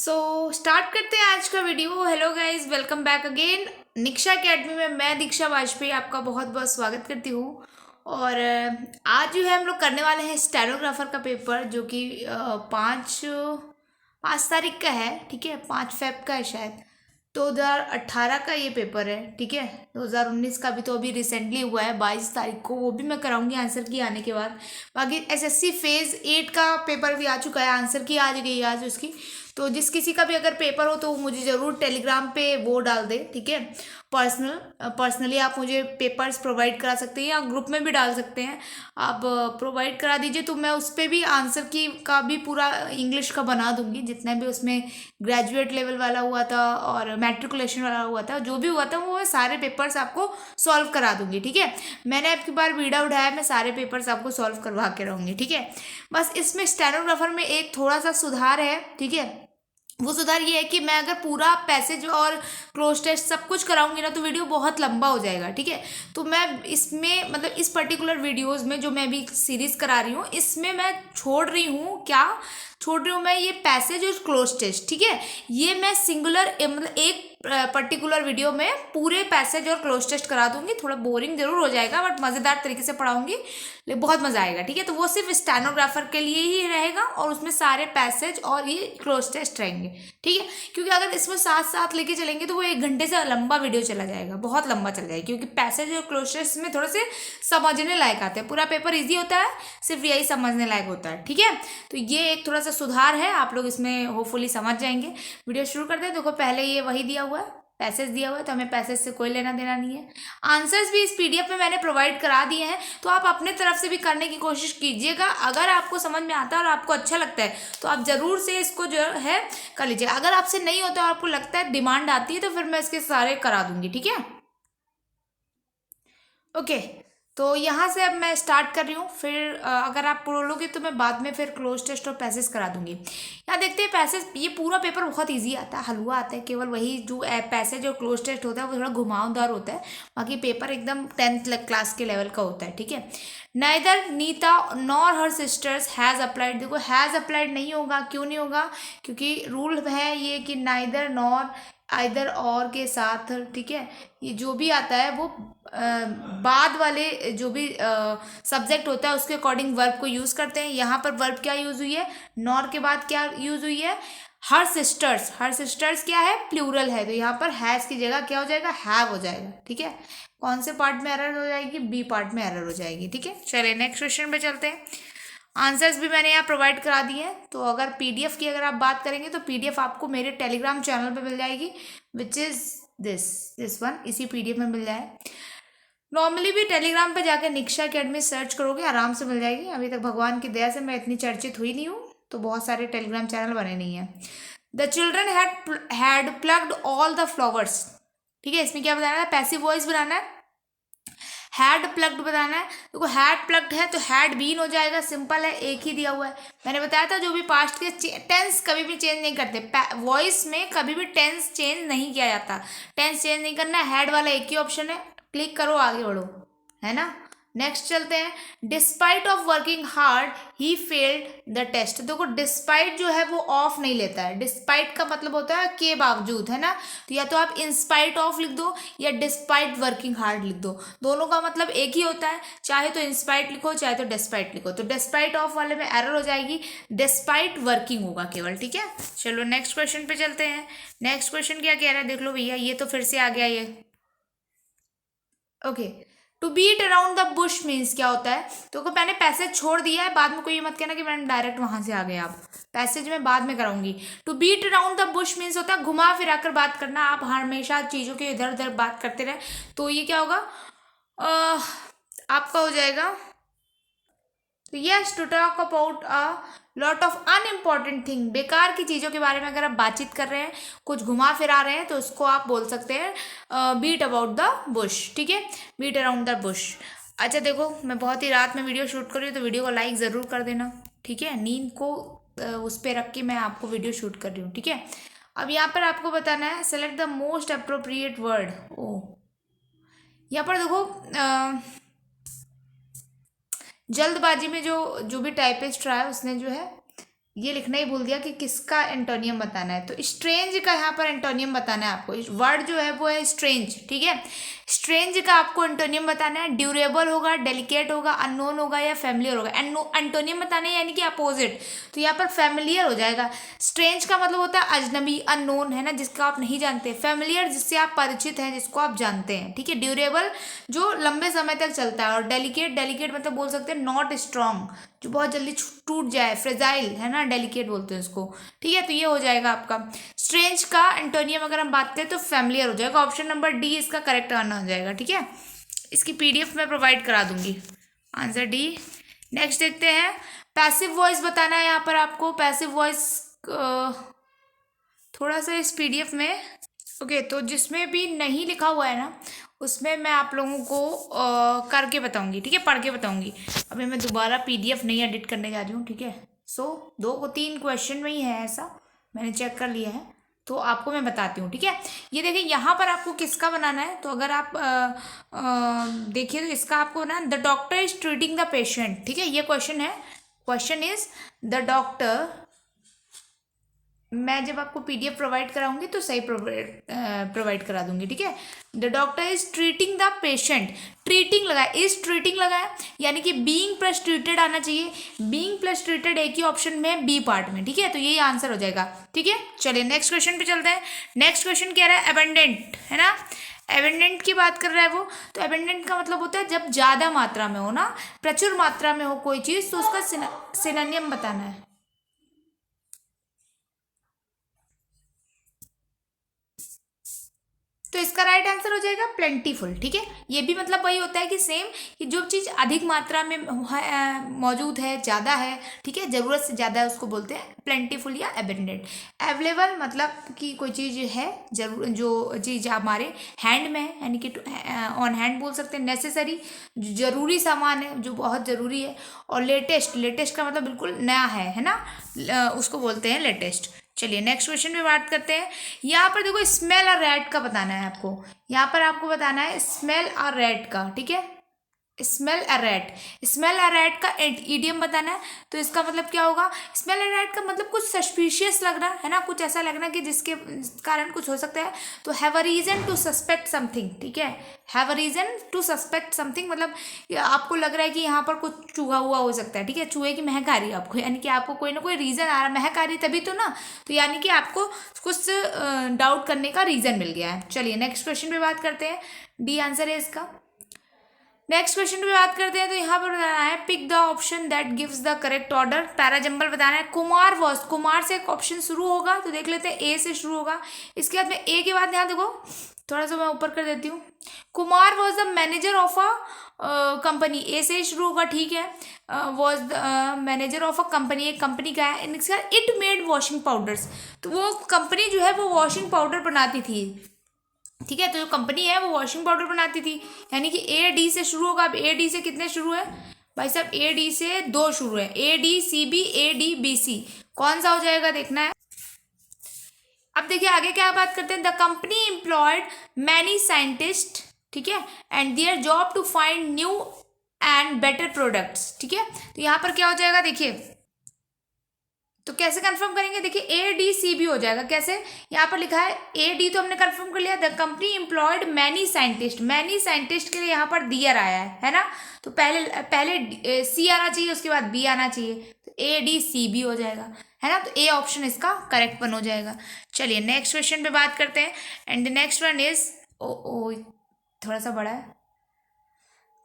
Start करते हैं आज का video. Hello guys, welcome back again Niksha academy में। मैं दीक्षा वाजपेयी आपका बहुत बहुत स्वागत करती हूँ। और आज जो है हम लोग करने वाले हैं स्टेनोग्राफर का पेपर, जो कि 5 तारीख का है। ठीक है, 5 फेब का है शायद। 2018 का ये पेपर है। ठीक है, 2019 का भी तो अभी रिसेंटली हुआ है 22 तारीख को। वो भी मैं कराऊंगी आंसर की आने के बाद। बाकी एसएससी फेज़ 8 का पेपर भी आ चुका है, आंसर की आ गई आज उसकी। तो जिस किसी का भी अगर पेपर हो तो मुझे ज़रूर टेलीग्राम पे वो डाल दे। ठीक है, पर्सनली आप मुझे पेपर्स प्रोवाइड करा सकते हैं या ग्रुप में भी डाल सकते हैं। आप प्रोवाइड करा दीजिए तो मैं उस पर भी आंसर की का भी पूरा इंग्लिश का बना दूंगी। जितना भी उसमें ग्रेजुएट लेवल वाला हुआ था और मैट्रिकुलेशन वाला हुआ था, जो भी हुआ था, वो मैं सारे पेपर्स आपको सॉल्व करा दूंगी। ठीक है, मैंने आपकी बार वीडियो उठाया, मैं सारे पेपर्स आपको सॉल्व करवा के रहूँगी। ठीक है, बस इसमें स्टेनोग्राफर में एक थोड़ा सा सुधार है। ठीक है, वो सुधार ये है कि मैं अगर पूरा पैसेज और क्लोज टेस्ट सब कुछ कराऊंगी ना तो वीडियो बहुत लंबा हो जाएगा। ठीक है, तो मैं इसमें मतलब इस पर्टिकुलर वीडियोस में जो मैं अभी सीरीज करा रही हूँ, इसमें मैं छोड़ रही हूँ छोड़ रही हूँ मैं ये पैसेज और क्लोज टेस्ट। ठीक है, ये मैं सिंगुलर मतलब एक पर्टिकुलर वीडियो में पूरे पैसेज और क्लोज टेस्ट करा दूंगी। थोड़ा बोरिंग जरूर हो जाएगा बट मज़ेदार तरीके से पढ़ाऊंगी, लेकिन बहुत मज़ा आएगा। ठीक है, तो वो सिर्फ स्टेनोग्राफर के लिए ही रहेगा और उसमें सारे पैसेज और ये क्लोज टेस्ट रहेंगे। ठीक है, क्योंकि अगर इसमें साथ साथ लेके चलेंगे तो वो 1 घंटे से लंबा वीडियो चला जाएगा, बहुत लंबा चल जाएगा। क्योंकि पैसेज और क्लोज टेस्ट में थोड़े से समझने लायक आते हैं, पूरा पेपर ईजी होता है, सिर्फ यही समझने लायक होता है। ठीक है, तो ये एक थोड़ा सा सुधार है, आप लोग इसमें होपफुली समझ जाएंगे। वीडियो शुरू करते हैं। देखो, पहले ये वही दिया हुआ है, पैसेज दिया हुआ है, तो हमें पैसेज से कोई लेना देना नहीं है। आंसर्स भी इस पीडीएफ में मैंने प्रोवाइड करा दिए हैं, तो आप अपने तरफ से भी करने की कोशिश कीजिएगा। अगर आपको समझ में आता है और आपको अच्छा लगता है तो आप ज़रूर से इसको जो है कर लीजिएगा। अगर आपसे नहीं होता और आपको लगता है डिमांड आती है तो फिर मैं इसके सारे करा दूंगी। ठीक है, ओके। तो यहाँ से अब मैं स्टार्ट कर रही हूँ। फिर अगर आप बोलोगे तो मैं बाद में फिर क्लोज टेस्ट और पैसेज करा दूंगी। यहाँ देखते हैं पैसेज, ये पूरा पेपर बहुत इजी आता है, हलवा आता है। केवल वही जो पैसेज और क्लोज टेस्ट होता है वो थोड़ा घुमावदार होता है, बाकी पेपर एकदम 10th क्लास के लेवल का होता है। ठीक है, neither Neeta nor her sisters has applied. देखो, हैज़ अप्लाइड नहीं होगा। क्यों नहीं होगा? क्योंकि रूल है ये कि नाइदर नॉर आइदर और के साथ, ठीक है, ये जो भी आता है वो बाद वाले जो भी सब्जेक्ट होता है उसके अकॉर्डिंग वर्ब को यूज़ करते हैं। यहाँ पर वर्ब क्या यूज़ हुई है? नॉर के बाद क्या यूज़ हुई है? हर सिस्टर्स। हर सिस्टर्स क्या है? प्लूरल है, तो यहाँ पर हैज़ की जगह क्या हो जाएगा? हैव हो जाएगा। ठीक है, कौन से पार्ट में एरर हो जाएगी? बी पार्ट में एरर हो जाएगी। ठीक है, चलिए नेक्स्ट क्वेश्चन पे चलते हैं। आंसर्स भी मैंने यहाँ प्रोवाइड करा दिए हैं। तो अगर पीडीएफ की अगर आप बात करेंगे तो पीडीएफ आपको मेरे टेलीग्राम चैनल पे मिल जाएगी, विच इज़ दिस वन। इसी पीडीएफ में मिल जाए। नॉर्मली भी टेलीग्राम पे जाकर निक्षा अकेडमी सर्च करोगे, आराम से मिल जाएगी। अभी तक भगवान की दया से मैं इतनी चर्चित हुई नहीं हूँ, तो बहुत सारे टेलीग्राम चैनल बने नहीं हैं। The children had plugged all the flowers. ठीक है, इसमें क्या बताना है? पैसिव वॉइस बनाना है, हैड प्लग्ड बताना है। देखो, हैड प्लग्ड है तो हैड बीन हो जाएगा, सिंपल है, एक ही दिया हुआ है। मैंने बताया था जो भी पास्ट के टेंस कभी भी चेंज नहीं करते, वॉइस में कभी भी टेंस चेंज नहीं किया जाता। टेंस चेंज नहीं करना, हैड वाला एक ही ऑप्शन है, क्लिक करो, आगे बढ़ो, है ना। नेक्स्ट चलते हैं। Despite of working hard he failed the test. देखो, डिस्पाइट जो है वो ऑफ नहीं लेता है। डिस्पाइट का मतलब होता है के बावजूद, है ना। तो या तो आप इंस्पाइट ऑफ लिख दो या डिस्पाइट वर्किंग हार्ड लिख दो, दोनों का मतलब एक ही होता है। चाहे तो इंस्पाइट लिखो चाहे तो डिस्पाइट लिखो। तो डिस्पाइट ऑफ वाले में एरर हो जाएगी, डिस्पाइट वर्किंग होगा केवल। ठीक है, चलो नेक्स्ट क्वेश्चन पे चलते हैं। नेक्स्ट क्वेश्चन क्या कह रहा है देख लो भैया, ये तो फिर से आ गया ये। Okay, to beat around the bush means क्या होता है? तो मैंने पैसेज छोड़ दिया है, बाद में कोई ये मत कहना कि मैंने डायरेक्ट वहां से आ गए। आप पैसेज में बाद में कराऊंगी। To beat around the bush means होता है घुमा फिरा कर बात करना। आप हमेशा चीज़ों के इधर उधर बात करते रहे तो ये क्या होगा? आपका हो जाएगा तो yes, to talk about a lot of unimportant thing. बेकार की चीज़ों के बारे में अगर आप बातचीत कर रहे हैं, कुछ घुमा फिरा रहे हैं, तो उसको आप बोल सकते हैं बीट अबाउट द बुश। ठीक है, बीट अराउंड द बुश। अच्छा देखो, मैं बहुत ही रात में वीडियो शूट कर रही हूँ तो वीडियो को लाइक ज़रूर कर देना। ठीक है, नींद को उस पर रख के मैं आपको वीडियो शूट कर रही हूँ। ठीक है, अब यहाँ पर आपको बताना है select the most appropriate word. ओ, यहाँ पर देखो, जल्दबाजी में जो जो भी टाइपिस्ट रहा है उसने जो है ये लिखना ही भूल गया कि किसका एंटोनियम बताना है। तो स्ट्रेंज का यहाँ पर एंटोनियम बताना है आपको। वर्ड जो है वो है स्ट्रेंज, ठीक है। स्ट्रेंज का आपको एंटोनियम बताना है। ड्यूरेबल होगा, डेलिकेट होगा, अननोन होगा या फैमिलियर होगा। एंटोनियम बताना है यानी कि अपोजिट। तो यहाँ पर फैमिलियर हो जाएगा। स्ट्रेंज का मतलब होता है अजनबी, अननोन, है ना, जिसका आप नहीं जानते। फैमिलियर जिससे आप परिचित हैं, जिसको आप जानते हैं, ठीक है। ड्यूरेबल जो लंबे समय तक चलता है। और डेलिकेट, डेलिकेट मतलब बोल सकते हैं नॉट स्ट्रॉन्ग, जो बहुत जल्दी टूट जाए, फ्रेजाइल, है ना, डेलिकेट बोलते हैं उसको, ठीक है। तो ये हो जाएगा आपका स्ट्रेंज का एंटोनियम। अगर हम बात करें तो फैमिलियर हो जाएगा। ऑप्शन नंबर डी इसका करेक्ट आना हो जाएगा, ठीक है। इसकी पीडीएफ मैं प्रोवाइड करा दूंगी। Answer D. नेक्स्ट देखते हैं, पैसिव वॉइस बताना है यहाँ पर आपको। पैसिव वॉइस थोड़ा सा इस पीडीएफ में, ओके, तो जिसमें भी नहीं लिखा हुआ है ना, उसमें मैं आप लोगों को करके बताऊंगी, ठीक है, पढ़ के बताऊंगी। अभी मैं दोबारा पीडीएफ नहीं एडिट करने जा रही हूँ, ठीक है। सो 2 को 3 क्वेश्चन में ही है, ऐसा मैंने चेक कर लिया है, तो आपको मैं बताती हूँ, ठीक है। ये देखिए यहाँ पर आपको किसका बनाना है, तो अगर आप देखिए तो इसका आपको बनाना, the doctor is treating the patient, ठीक है। ये क्वेश्चन है। क्वेश्चन इज द डॉक्टर, मैं जब आपको पीडीएफ प्रोवाइड कराऊंगी तो सही प्रोवाइड करा दूंगी, ठीक है। The doctor is treating the patient, treating लगाया, इज ट्रीटिंग लगाया, यानी कि बीइंग प्लस ट्रीटेड आना चाहिए। बीइंग प्लस ट्रीटेड एक ही ऑप्शन में, बी पार्ट में, ठीक है। तो यही आंसर हो जाएगा, ठीक है। चलिए नेक्स्ट क्वेश्चन पे चलते हैं। नेक्स्ट क्वेश्चन क्या रहा है, एबंडेंट, है ना। एबंडेंट की बात कर रहा है वो। तो एबंडेंट का मतलब होता है जब ज़्यादा मात्रा में हो ना, प्रचुर मात्रा में हो कोई चीज़, तो उसका सिनोनिम बताना है। तो इसका राइट आंसर हो जाएगा प्लेंटीफुल, ठीक है। ये भी मतलब वही होता है कि सेम, कि जो चीज़ अधिक मात्रा में मौजूद है, ज़्यादा है, ठीक है, ज़रूरत से ज़्यादा है, उसको बोलते हैं प्लेंटीफुल या एबंडेंट। अवेलेबल मतलब कि कोई चीज़ है, जरूर जो चीज़ हमारे हैंड में है, यानी कि ऑन हैंड बोल सकते हैं। नेसेसरी, जो जरूरी सामान है, जो बहुत ज़रूरी है। और लेटेस्ट, लेटेस्ट का मतलब बिल्कुल नया है ना, उसको बोलते हैं लेटेस्ट। चलिए नेक्स्ट क्वेश्चन पे बात करते हैं। यहाँ पर देखो स्मेल और रेट का बताना है आपको। यहाँ पर आपको बताना है स्मेल और रेट का, ठीक है। स्मेल अरेट, स्मेल अरेट का इडियम बताना है। तो इसका मतलब क्या होगा, स्मेल अरेट का मतलब कुछ सस्पिशियस लगना, है ना, कुछ ऐसा लगना कि जिसके कारण कुछ हो सकता है। तो have a reason to suspect something, ठीक है। Have a reason to suspect something मतलब आपको लग रहा है कि यहाँ पर कुछ चूहा हुआ हो सकता है, ठीक है। चूहे की महक आ रही है आपको, यानी कि आपको कोई ना कोई रीजन आ रहा है, महक आ रही तभी तो ना, तो यानी कि आपको कुछ डाउट करने का रीजन मिल गया है। चलिए नेक्स्ट क्वेश्चन पे बात करते हैं। डी आंसर है इसका। नेक्स्ट क्वेश्चन पे बात करते हैं। तो यहाँ पर बताना है pick the option that gives the correct order. Parajumble बताना है। कुमार वॉज, कुमार से एक ऑप्शन शुरू होगा, तो देख लेते हैं ए से शुरू होगा। इसके बाद में ए के बाद यहाँ देखो, थोड़ा सा मैं ऊपर कर देती हूँ। Kumar was the manager of a company, A से ही शुरू होगा, ठीक है। Was the manager of a company, एक कंपनी का है। इसका इट मेड वॉशिंग पाउडर्स, तो वो कंपनी जो है वो वॉशिंग पाउडर बनाती थी, ठीक है। तो जो कंपनी है वो वॉशिंग पाउडर बनाती थी, यानी कि ए डी से शुरू होगा। अब ए डी से कितने शुरू है भाई साहब, ए डी से 2 शुरू है। A D C B, A D B C, कौन सा हो जाएगा देखना है। अब देखिए आगे क्या बात करते हैं। The company employed many scientist, ठीक है, and their job to find new and better products, ठीक है। तो यहाँ पर क्या हो जाएगा देखिए, तो कैसे कंफर्म करेंगे, देखिए ए डी सी बी हो जाएगा। कैसे, यहाँ पर लिखा है ए डी, तो हमने कंफर्म कर लिया। The company employed many scientist, many scientist के लिए यहाँ पर दियर आया है ना, तो पहले सी आना चाहिए, उसके बाद बी आना चाहिए, तो ए डी सी बी हो जाएगा, है ना। तो ए ऑप्शन इसका करेक्ट वन हो जाएगा। चलिए नेक्स्ट क्वेश्चन पे बात करते हैं। And the next one is, ओ थोड़ा सा बड़ा है।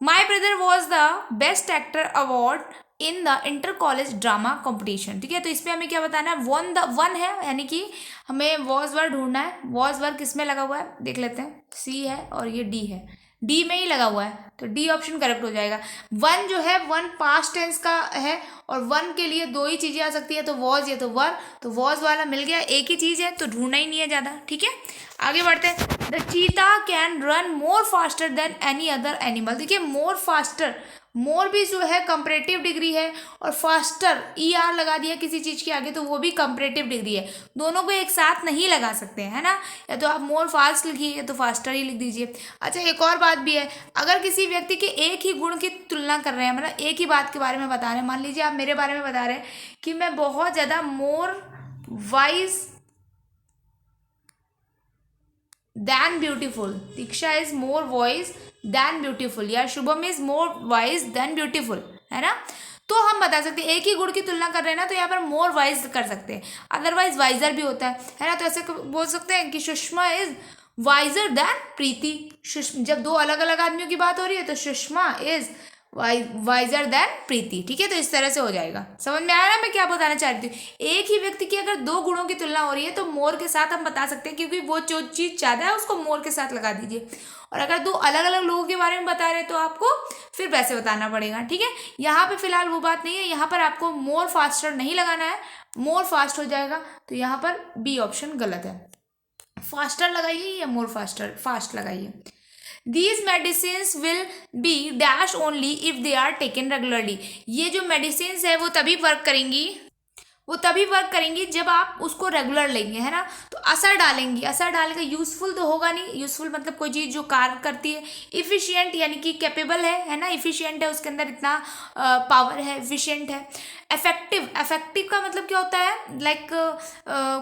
My brother was the best actor award in the inter college drama competition, ठीक है। तो इसमें हमें क्या बताना है, वन है, यानी कि हमें वॉज वर्ड ढूंढना है। वॉज वर्ड किस में लगा हुआ है देख लेते हैं। सी है और ये डी है, डी में ही लगा हुआ है, तो डी ऑप्शन करेक्ट हो जाएगा। वन जो है, वन पास्ट टेंस का है, और वन के लिए 2 ही चीज़ें आ सकती है, तो वॉज या तो वर, तो वॉज वाला मिल गया, एक ही चीज़ है, तो ढूंढना ही नहीं है ज़्यादा, ठीक है। आगे बढ़ते हैं। द चीता can run more faster than any other animal, देखिए मोर फास्टर, मोर भी जो है कंपैरेटिव डिग्री है, और फास्टर ER लगा दिया किसी चीज़ के आगे तो वो भी कंपैरेटिव डिग्री है। दोनों को एक साथ नहीं लगा सकते हैं, है ना। या तो आप मोर फास्ट लिखिए या तो फास्टर ही लिख दीजिए। अच्छा, एक और बात भी है, अगर किसी व्यक्ति के एक ही गुण की तुलना कर रहे हैं, मतलब एक ही बात के बारे में बता रहे हैं, मान लीजिए आप मेरे बारे में बता रहे हैं कि मैं बहुत ज़्यादा more wise than beautiful, Diksha is more wise than beautiful, या Shubham is more wise than beautiful, है ना। तो हम बता सकते हैं एक ही गुण की तुलना कर रहे हैं ना, तो यहाँ पर मोर वाइज कर सकते हैं, अदरवाइज वाइजर भी होता है ना। तो ऐसे बोल सकते हैं कि सुषमा इज वाइजर देन प्रीति। जब दो अलग अलग आदमियों की बात हो रही है तो सुषमा इज वाइजर देन प्रीति, ठीक है। तो इस तरह से हो जाएगा। समझ में आया ना मैं क्या बताना चाह रही थी। एक ही व्यक्ति की अगर दो गुणों की तुलना हो रही है तो मोर के साथ हम बता सकते हैं, क्योंकि वो जो चीज़ ज़्यादा है उसको मोर के साथ लगा दीजिए। और अगर दो अलग अलग लोगों के बारे में बता रहे हैं तो आपको फिर वैसे बताना पड़ेगा, ठीक है। यहाँ पे फिलहाल वो बात नहीं है, यहाँ पर आपको मोर फास्टर नहीं लगाना है, मोर फास्ट हो जाएगा। तो यहाँ पर बी ऑप्शन गलत है, फास्टर लगाइए या मोर फास्ट लगाइए। These medicines will be dash only if they are taken regularly। ये जो मेडिसिन है वो तभी वर्क करेंगी जब आप उसको रेगुलर लेंगे, है ना। तो असर डालेंगी, असर डालेगा, यूजफुल तो होगा नहीं। यूजफुल मतलब कोई चीज़ जो कार्य करती है। इफिशियंट यानी कि कैपेबल है ना, इफिशियंट है, उसके अंदर इतना पावर है, इफिशियंट है। अफेक्टिव का मतलब क्या होता है, लाइक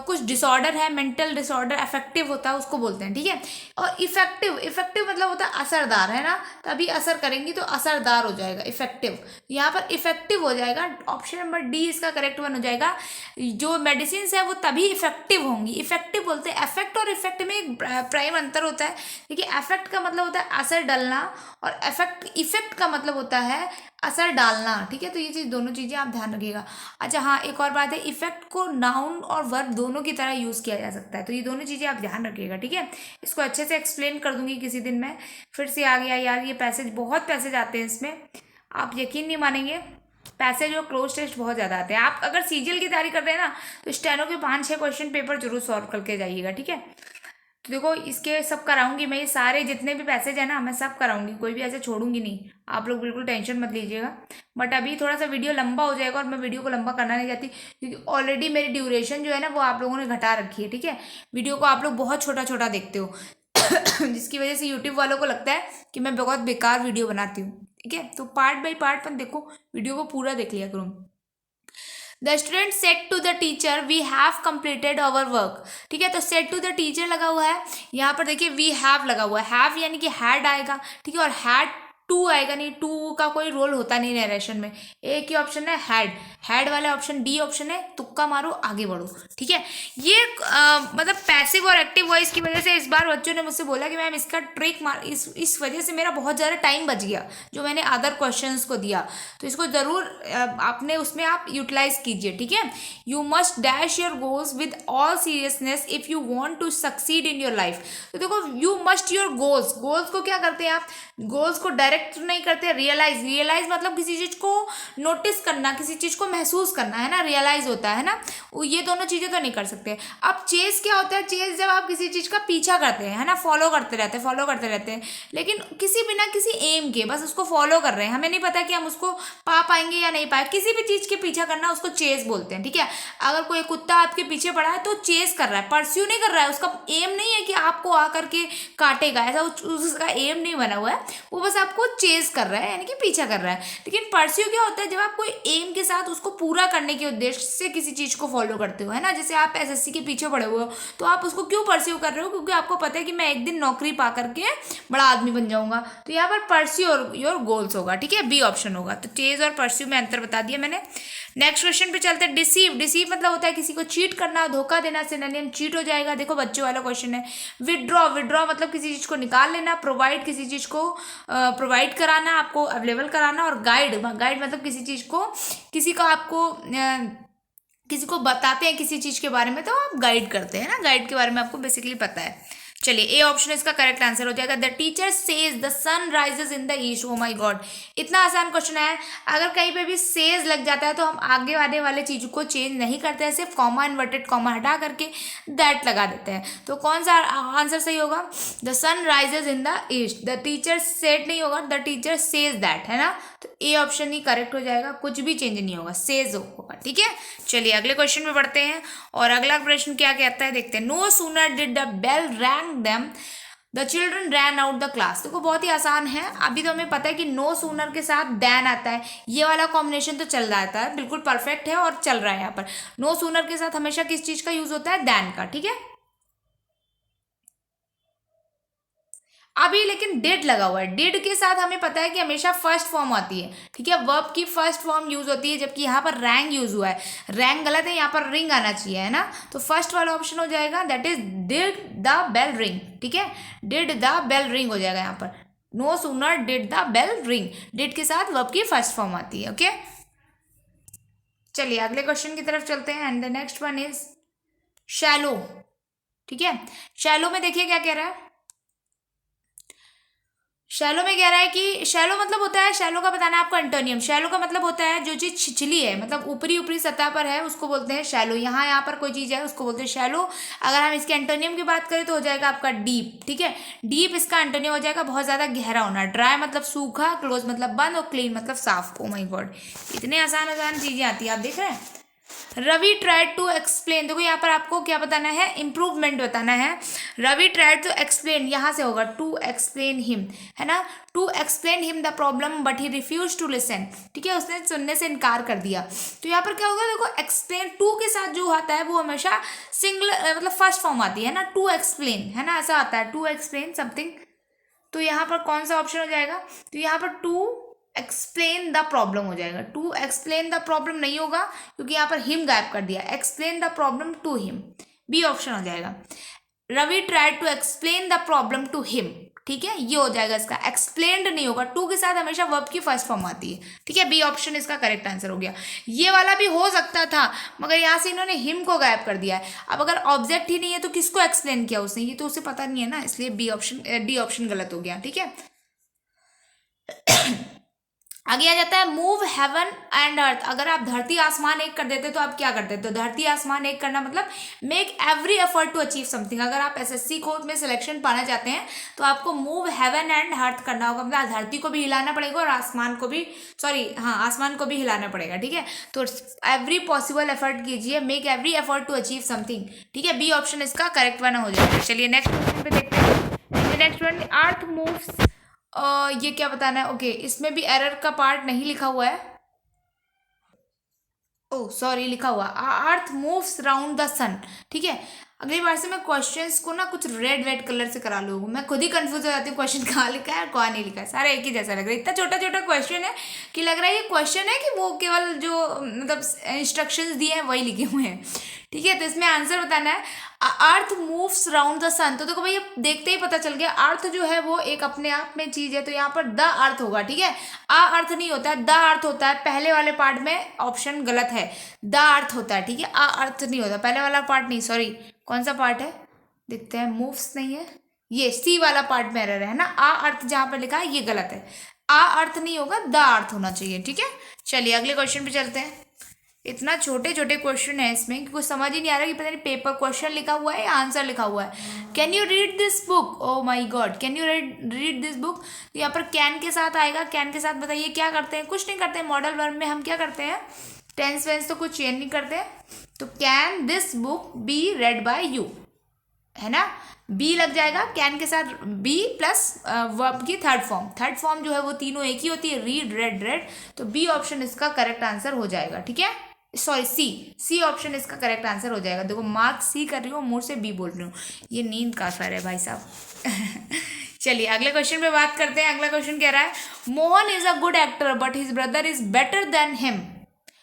कुछ डिसऑर्डर है, मेंटल डिसऑर्डर अफेक्टिव होता है, उसको बोलते हैं, ठीक है। और इफेक्टिव मतलब होता है असरदार, है ना। तभी असर करेंगी तो असरदार हो जाएगा, इफेक्टिव। यहाँ पर इफेक्टिव हो जाएगा, ऑप्शन नंबर डी इसका करेक्ट वन हो जाएगा। जो मेडिसिन है वो तभी इफेक्टिव होंगी। इफेक्टिव बोलते हैं, इफेक्ट और इफेक्ट में एक प्राइम अंतर होता है। देखिए, इफेक्ट का मतलब होता है असर डालना, और इफेक्ट का मतलब होता है असर डालना, ठीक है। तो ये चीज़, दोनों चीज़ें आप ध्यान रखिएगा। अच्छा हाँ, एक और बात है, इफेक्ट को नाउन और वर्ब दोनों की तरह यूज़ किया जा सकता है, तो ये दोनों चीज़ें आप ध्यान रखिएगा, ठीक है। इसको अच्छे से एक्सप्लेन कर दूंगी किसी दिन मैं। फिर से आ गया यार ये पैसेज, बहुत पैसेज आते हैं इसमें, आप यकीन नहीं मानेंगे, पैसेज और क्लोज टेस्ट बहुत ज़्यादा आते हैं। आप अगर सीजीएल की तैयारी कर रहे हैं ना तो स्टेनो के 5-6 क्वेश्चन पेपर जरूर सॉल्व करके जाइएगा, ठीक है। तो देखो, इसके सब कराऊंगी मैं, ये सारे जितने भी पैसेज है ना मैं सब कराऊंगी, कोई भी ऐसे छोड़ूंगी नहीं। आप लोग बिल्कुल टेंशन मत लीजिएगा। बट अभी थोड़ा सा वीडियो लंबा हो जाएगा, और मैं वीडियो को लंबा करना नहीं चाहती, क्योंकि ऑलरेडी मेरी ड्यूरेशन जो है ना वो आप लोगों ने घटा रखी है, ठीक है। वीडियो को आप लोग बहुत छोटा छोटा देखते हो जिसकी वजह से यूट्यूब वालों को लगता है कि मैं बहुत बेकार वीडियो बनाती हूँ, ठीक है। तो पार्ट बाई पार्ट मत देखो, वीडियो को पूरा देख लिया करो। The student said to the teacher we have completed our work, ठीक है। तो सेट टू द टीचर लगा हुआ है, यहाँ पर देखिए वी हैव लगा हुआ है, हैव यानी कि हैड आएगा, ठीक है। और हैड टू आएगा नहीं, टू का कोई रोल होता नहीं नरेशन में। एक ही ऑप्शन है हैड वाला ऑप्शन डी ऑप्शन है, तुक्का मारो आगे बढ़ो, ठीक है। ये मतलब पैसिव और एक्टिव वॉइस की वजह से इस बार बच्चों ने मुझसे बोला कि मैम इसका ट्रिक मार, इस वजह से मेरा बहुत ज़्यादा टाइम बच गया जो मैंने अदर क्वेश्चंस को दिया। तो इसको ज़रूर आपने उसमें आप यूटिलाइज कीजिए, ठीक है। You must dash your goals with all seriousness if you want to succeed in your life. तो देखो, यू मस्ट योर गोल्स को क्या करते हैं आप, गोल्स को डायरेक्ट नहीं करते, रियलाइज मतलब किसी चीज को नोटिस करना, किसी चीज को महसूस करना, है ना, रियलाइज होता है ना। ये दोनों चीजें तो नहीं कर सकते। अब चेस क्या होता है, चेस जब आप किसी चीज का पीछा करते हैं, है ना, फॉलो करते रहते हैं, लेकिन किसी बिना किसी एम के बस उसको फॉलो कर रहे हैं, हमें नहीं पता कि हम उसको पा पाएंगे या नहीं पाए। किसी भी चीज के पीछा करना उसको चेस बोलते हैं, ठीक है। अगर कोई कुत्ता आपके पीछे पड़ा है तो चेस कर रहा है, परस्यू नहीं कर रहा है, उसका एम नहीं है कि आपको आकर के काटेगा, ऐसा उसका एम नहीं बना हुआ है, वो बस आपको चेज कर रहा है यानी कि पीछा कर रहा है। लेकिन परस्यू क्या होता है, जब आप कोई एम के साथ उसको पूरा करने के उद्देश्य से किसी चीज को फॉलो करते हो, है ना। जैसे आप एसएससी के पीछे पड़े हुए हो तो आप उसको क्यों परस्यू कर रहे हो, क्योंकि आपको पता है कि मैं एक दिन नौकरी पा करके बड़ा आदमी बन जाऊंगा। तो यहाँ पर परस्यू और योर गोल्स होगा, ठीक है, बी ऑप्शन होगा। तो चेज और परस्यू में अंतर बता दिया मैंने। नेक्स्ट क्वेश्चन पे चलते हैं। डिसीव मतलब होता है किसी को चीट करना, धोखा देना, सिनोनिम चीट हो जाएगा। देखो, बच्चों वाला क्वेश्चन है। विड्रॉ मतलब किसी चीज को निकाल लेना, प्रोवाइड किसी चीज को प्रोवाइड कराना, आपको अवेलेबल कराना, और गाइड मतलब किसी चीज को किसी को बताते हैं किसी चीज के बारे में तो आप गाइड करते हैं ना, गाइड के बारे में आपको बेसिकली पता है। चलिए ए ऑप्शन इसका करेक्ट आंसर हो जाएगा। The teacher says the sun rises in the east. Oh my god, इतना आसान क्वेश्चन है। अगर कहीं पे भी सेज लग जाता है तो हम आगे आने वाले चीज़ों को चेंज नहीं करते हैं, सिर्फ कॉमा इन्वर्टेड कॉमा हटा करके दैट लगा देते हैं। तो कौन सा आंसर सही होगा? The sun rises in the east. The teacher said नहीं होगा, द टीचर सेज दैट, है ना। तो ए ऑप्शन ही करेक्ट हो जाएगा, कुछ भी चेंज नहीं होगा, सेज होगा। ठीक है, चलिए अगले क्वेश्चन में बढ़ते हैं। और अगला प्रश्न क्या कहता है देखते हैं। No sooner did the bell rang than the children ran out the class. देखो बहुत ही आसान है। अभी तो हमें पता है कि नो सूनर के साथ दैन आता है, ये वाला कॉम्बिनेशन तो चल रहा है, बिल्कुल परफेक्ट है और चल रहा है। यहाँ पर नो सूनर के साथ हमेशा किस चीज का यूज होता है? दैन का। ठीक है, अभी लेकिन डिड लगा हुआ है। डिड के साथ हमें पता है कि हमेशा फर्स्ट फॉर्म आती है। ठीक है, वर्ब की फर्स्ट फॉर्म यूज होती है, जबकि यहाँ पर रैंग यूज हुआ है। रैंग गलत है, यहाँ पर रिंग आना चाहिए, है ना। तो फर्स्ट वाला ऑप्शन हो जाएगा, that is did the bell ring. ठीक है, डिड द बेल रिंग हो जाएगा यहाँ पर। No sooner did the bell ring, did के साथ वर्ब की फर्स्ट फॉर्म आती है। ओके, चलिए अगले क्वेश्चन की तरफ चलते हैं। And the next one is shallow. ठीक है, शैलो में देखिए क्या कह रहा है। शैलो में कह रहा है कि शैलो मतलब होता है, शैलो का बताना है आपको एंटोनियम। शैलो का मतलब होता है जो चीज छिछली है, मतलब ऊपरी ऊपरी सतह पर है, उसको बोलते हैं शैलो। यहाँ पर कोई चीज है उसको बोलते हैं शैलो। अगर हम इसके एंटोनियम की बात करें तो हो जाएगा आपका डीप। ठीक है, डीप इसका एंटोनियम हो जाएगा बहुत ज्यादा गहरा होना। ड्राई मतलब सूखा, क्लोज मतलब बंद, और क्लीन मतलब साफ। ओ माय गॉड, इतने आसान आसान चीजें आती है, आप देख रहे हैं। रवि ट्राइड टू एक्सप्लेन, देखो यहाँ पर आपको क्या बताना है? इम्प्रूवमेंट बताना है। रवि ट्राइड टू एक्सप्लेन, यहाँ से होगा टू एक्सप्लेन हिम, है ना। To explain him the problem but he refuse to listen. ठीक है, उसने सुनने से इनकार कर दिया। तो यहाँ पर क्या होगा? देखो एक्सप्लेन टू के साथ जो आता है वो हमेशा सिंगल मतलब फर्स्ट फॉर्म आती है ना, टू एक्सप्लेन, है ना, ऐसा आता है, टू एक्सप्लेन समथिंग। तो यहाँ पर कौन सा ऑप्शन हो जाएगा? तो यहाँ पर टू एक्सप्लेन द प्रॉब्लम हो जाएगा। टू एक्सप्लेन द प्रॉब्लम नहीं होगा क्योंकि यहाँ पर हिम गायब कर दिया। Explain the problem to him, B option हो जाएगा। Ravi tried to explain the problem to him. ठीक है, ये हो जाएगा इसका। एक्सप्लेन्ड नहीं होगा, टू के साथ हमेशा वर्ब की फर्स्ट फॉर्म आती है। ठीक है, बी ऑप्शन इसका करेक्ट आंसर हो गया। ये वाला भी हो सकता था मगर यहाँ से इन्होंने हिम को गायब कर दिया है। अब अगर ऑब्जेक्ट ही नहीं है तो किसको एक्सप्लेन किया उसने? ये तो उसे पता नहीं है ना, इसलिए बी ऑप्शन डी ऑप्शन गलत हो गया। ठीक है, आगे आ जाता है मूव हेवन एंड अर्थ। अगर आप धरती आसमान एक कर देते तो आप क्या करते? तो धरती आसमान एक करना मतलब make every effort to achieve something. अगर आप एसएससी कोड में सिलेक्शन पाना चाहते हैं तो आपको मूव हेवन एंड अर्थ करना होगा, मतलब धरती को भी हिलाना पड़ेगा और आसमान को भी, आसमान को भी हिलाना पड़ेगा। ठीक है, तो एवरी पॉसिबल एफर्ट कीजिए, make every effort to achieve something. ठीक है, बी ऑप्शन इसका करेक्ट वन हो जाएगा। चलिए नेक्स्ट क्वेश्चन पे देखते हैं। नेक्स्ट वन, अर्थ मूव्स, ये क्या बताना है? ओके, इसमें भी एरर का पार्ट नहीं लिखा हुआ है। ओह सॉरी, लिखा हुआ अर्थ मूव्स राउंड द सन। ठीक है, अगली बार से मैं क्वेश्चंस को ना कुछ रेड रेड कलर से करा लूँगा। मैं खुद ही कंफ्यूज हो जाती हूँ क्वेश्चन कहाँ लिखा है और कहाँ नहीं लिखा है, सारा एक ही जैसा लग रहा है। इतना छोटा छोटा क्वेश्चन है कि लग रहा है ये क्वेश्चन है कि वो केवल जो मतलब इंस्ट्रक्शंस दिए हैं वही लिखे हुए हैं। ठीक है, तो इसमें आंसर बताना है अर्थ मूव्स राउंड द सन। तो देखो भैया देखते ही पता चल गया, अर्थ जो है वो एक अपने आप में चीज है, तो यहाँ पर द अर्थ होगा। ठीक है, आ अर्थ नहीं होता है, द अर्थ होता है। पहले वाले पार्ट में ऑप्शन गलत है, द अर्थ होता है। ठीक है, आ अर्थ नहीं होता, पहले वाला पार्ट नहीं, सॉरी कौन सा पार्ट है देखते हैं। मूव्स नहीं है, ये सी वाला पार्ट में एरर है ना। आ अर्थ जहाँ पर लिखा है ये गलत है, आ अर्थ नहीं होगा, द अर्थ होना चाहिए। ठीक है, चलिए अगले क्वेश्चन पे चलते हैं। इतना छोटे छोटे क्वेश्चन है इसमें कि कुछ समझ ही नहीं आ रहा कि पता नहीं पेपर क्वेश्चन लिखा हुआ है या आंसर लिखा हुआ है। Can you read this book? O my God, can you read this book? तो यहाँ पर कैन के साथ आएगा। कैन के साथ बताइए क्या करते हैं? कुछ नहीं करते हैं। मॉडल वर्ब में हम क्या करते हैं? टेंस वेंस तो कुछ चेंज नहीं करते। तो can this book be read by you, है ना, बी लग जाएगा कैन के साथ, बी प्लस वर्ब की थर्ड फॉर्म। थर्ड फॉर्म जो है वो तीनों एक ही होती है, रीड रेड रेड। तो बी ऑप्शन इसका करेक्ट आंसर हो जाएगा। ठीक है, सॉरी सी ऑप्शन इसका करेक्ट आंसर हो जाएगा। देखो मार्क सी कर रही हूँ, मुंह से बी बोल रही हूँ, ये नींद का असर है भाई साहब। चलिए अगले क्वेश्चन पे बात करते हैं। अगला क्वेश्चन कह रहा है Mohan is a good actor but his brother is better than him.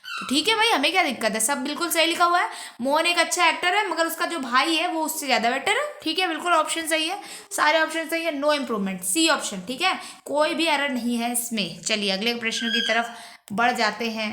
तो ठीक है भाई, हमें क्या दिक्कत है, सब बिल्कुल सही लिखा हुआ है। मोहन एक अच्छा एक्टर है मगर उसका जो भाई है वो उससे ज़्यादा बेटर है। ठीक है, बिल्कुल ऑप्शन सही है, सारे ऑप्शन सही है, नो इम्प्रूवमेंट, सी ऑप्शन। ठीक है, कोई भी एरर नहीं है इसमें। चलिए अगले प्रश्न की तरफ बढ़ जाते हैं।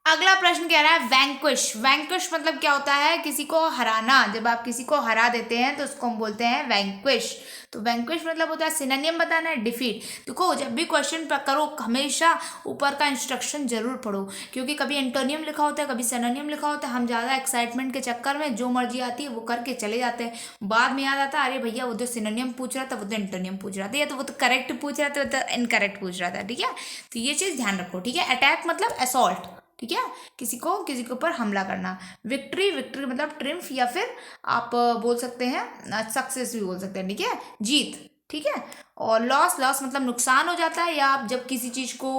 अगला प्रश्न कह रहा है वैंक्विश। वैंक्विश मतलब क्या होता है, किसी को हराना। जब आप किसी को हरा देते हैं तो उसको हम बोलते हैं वैंक्विश। तो वैंक्विश मतलब होता है, सिनोनिम बताना है डिफीट। देखो जब भी क्वेश्चन करो हमेशा ऊपर का इंस्ट्रक्शन जरूर पढ़ो, क्योंकि कभी एंटोनियम लिखा होता है, कभी सिनोनिम लिखा होता है। हम ज़्यादा एक्साइटमेंट के चक्कर में जो मर्जी आती है वो करके चले जाते हैं। बाद में याद आता है, अरे भैया वो तो सिनोनिम पूछ रहा था, वो तो एंटोनियम पूछ रहा था, या तो वो तो करेक्ट पूछ रहा था, वो तो इनकरेक्ट पूछ रहा था। ठीक है, तो ये चीज़ ध्यान रखो। ठीक है, अटैक मतलब असॉल्ट। ठीक है, किसी के ऊपर हमला करना। विक्ट्री, विक्ट्री मतलब ट्रिम्फ, या फिर आप बोल सकते हैं सक्सेस भी बोल सकते हैं। ठीक है, जीत। ठीक है, और लॉस, लॉस मतलब नुकसान हो जाता है, या आप जब किसी चीज़ को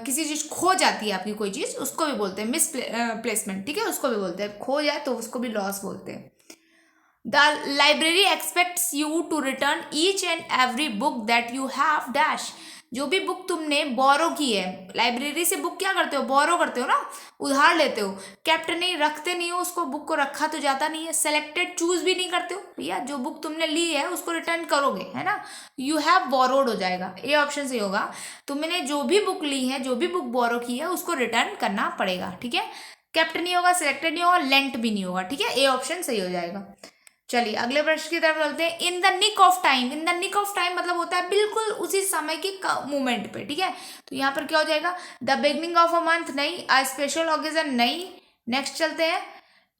किसी चीज़ खो जाती है आपकी कोई चीज़, उसको भी बोलते हैं मिस प्लेसमेंट। ठीक है, उसको भी बोलते हैं, खो जाए तो उसको भी लॉस बोलते हैं। The library expects you to return each and every book that you have dash. जो भी बुक तुमने बोरो की है, लाइब्रेरी से बुक क्या करते हो, बोरो करते हो ना, उधार लेते हो। केप्ट नहीं, रखते नहीं हो उसको, बुक को रखा तो जाता नहीं है। सेलेक्टेड, चूज भी नहीं करते हो भैया, जो बुक तुमने ली है उसको रिटर्न करोगे, है ना। यू हैव बोरोड हो जाएगा, ए ऑप्शन सही होगा। तुमने जो भी बुक ली है, जो भी बुक बोरो की है, उसको रिटर्न करना पड़ेगा। ठीक है, केप्ट नहीं होगा, सिलेक्टेड नहीं होगा, लेंट भी नहीं होगा। ठीक है, ए ऑप्शन सही हो जाएगा। चलिए अगले प्रश्न की तरफ चलते हैं। In the nick of time. In the nick of time मतलब होता है बिल्कुल उसी समय के मोमेंट पे। ठीक है, तो यहाँ पर क्या हो जाएगा, the beginning of a month नहीं, अ स्पेशल ओकेजन नहीं। नेक्स्ट चलते हैं,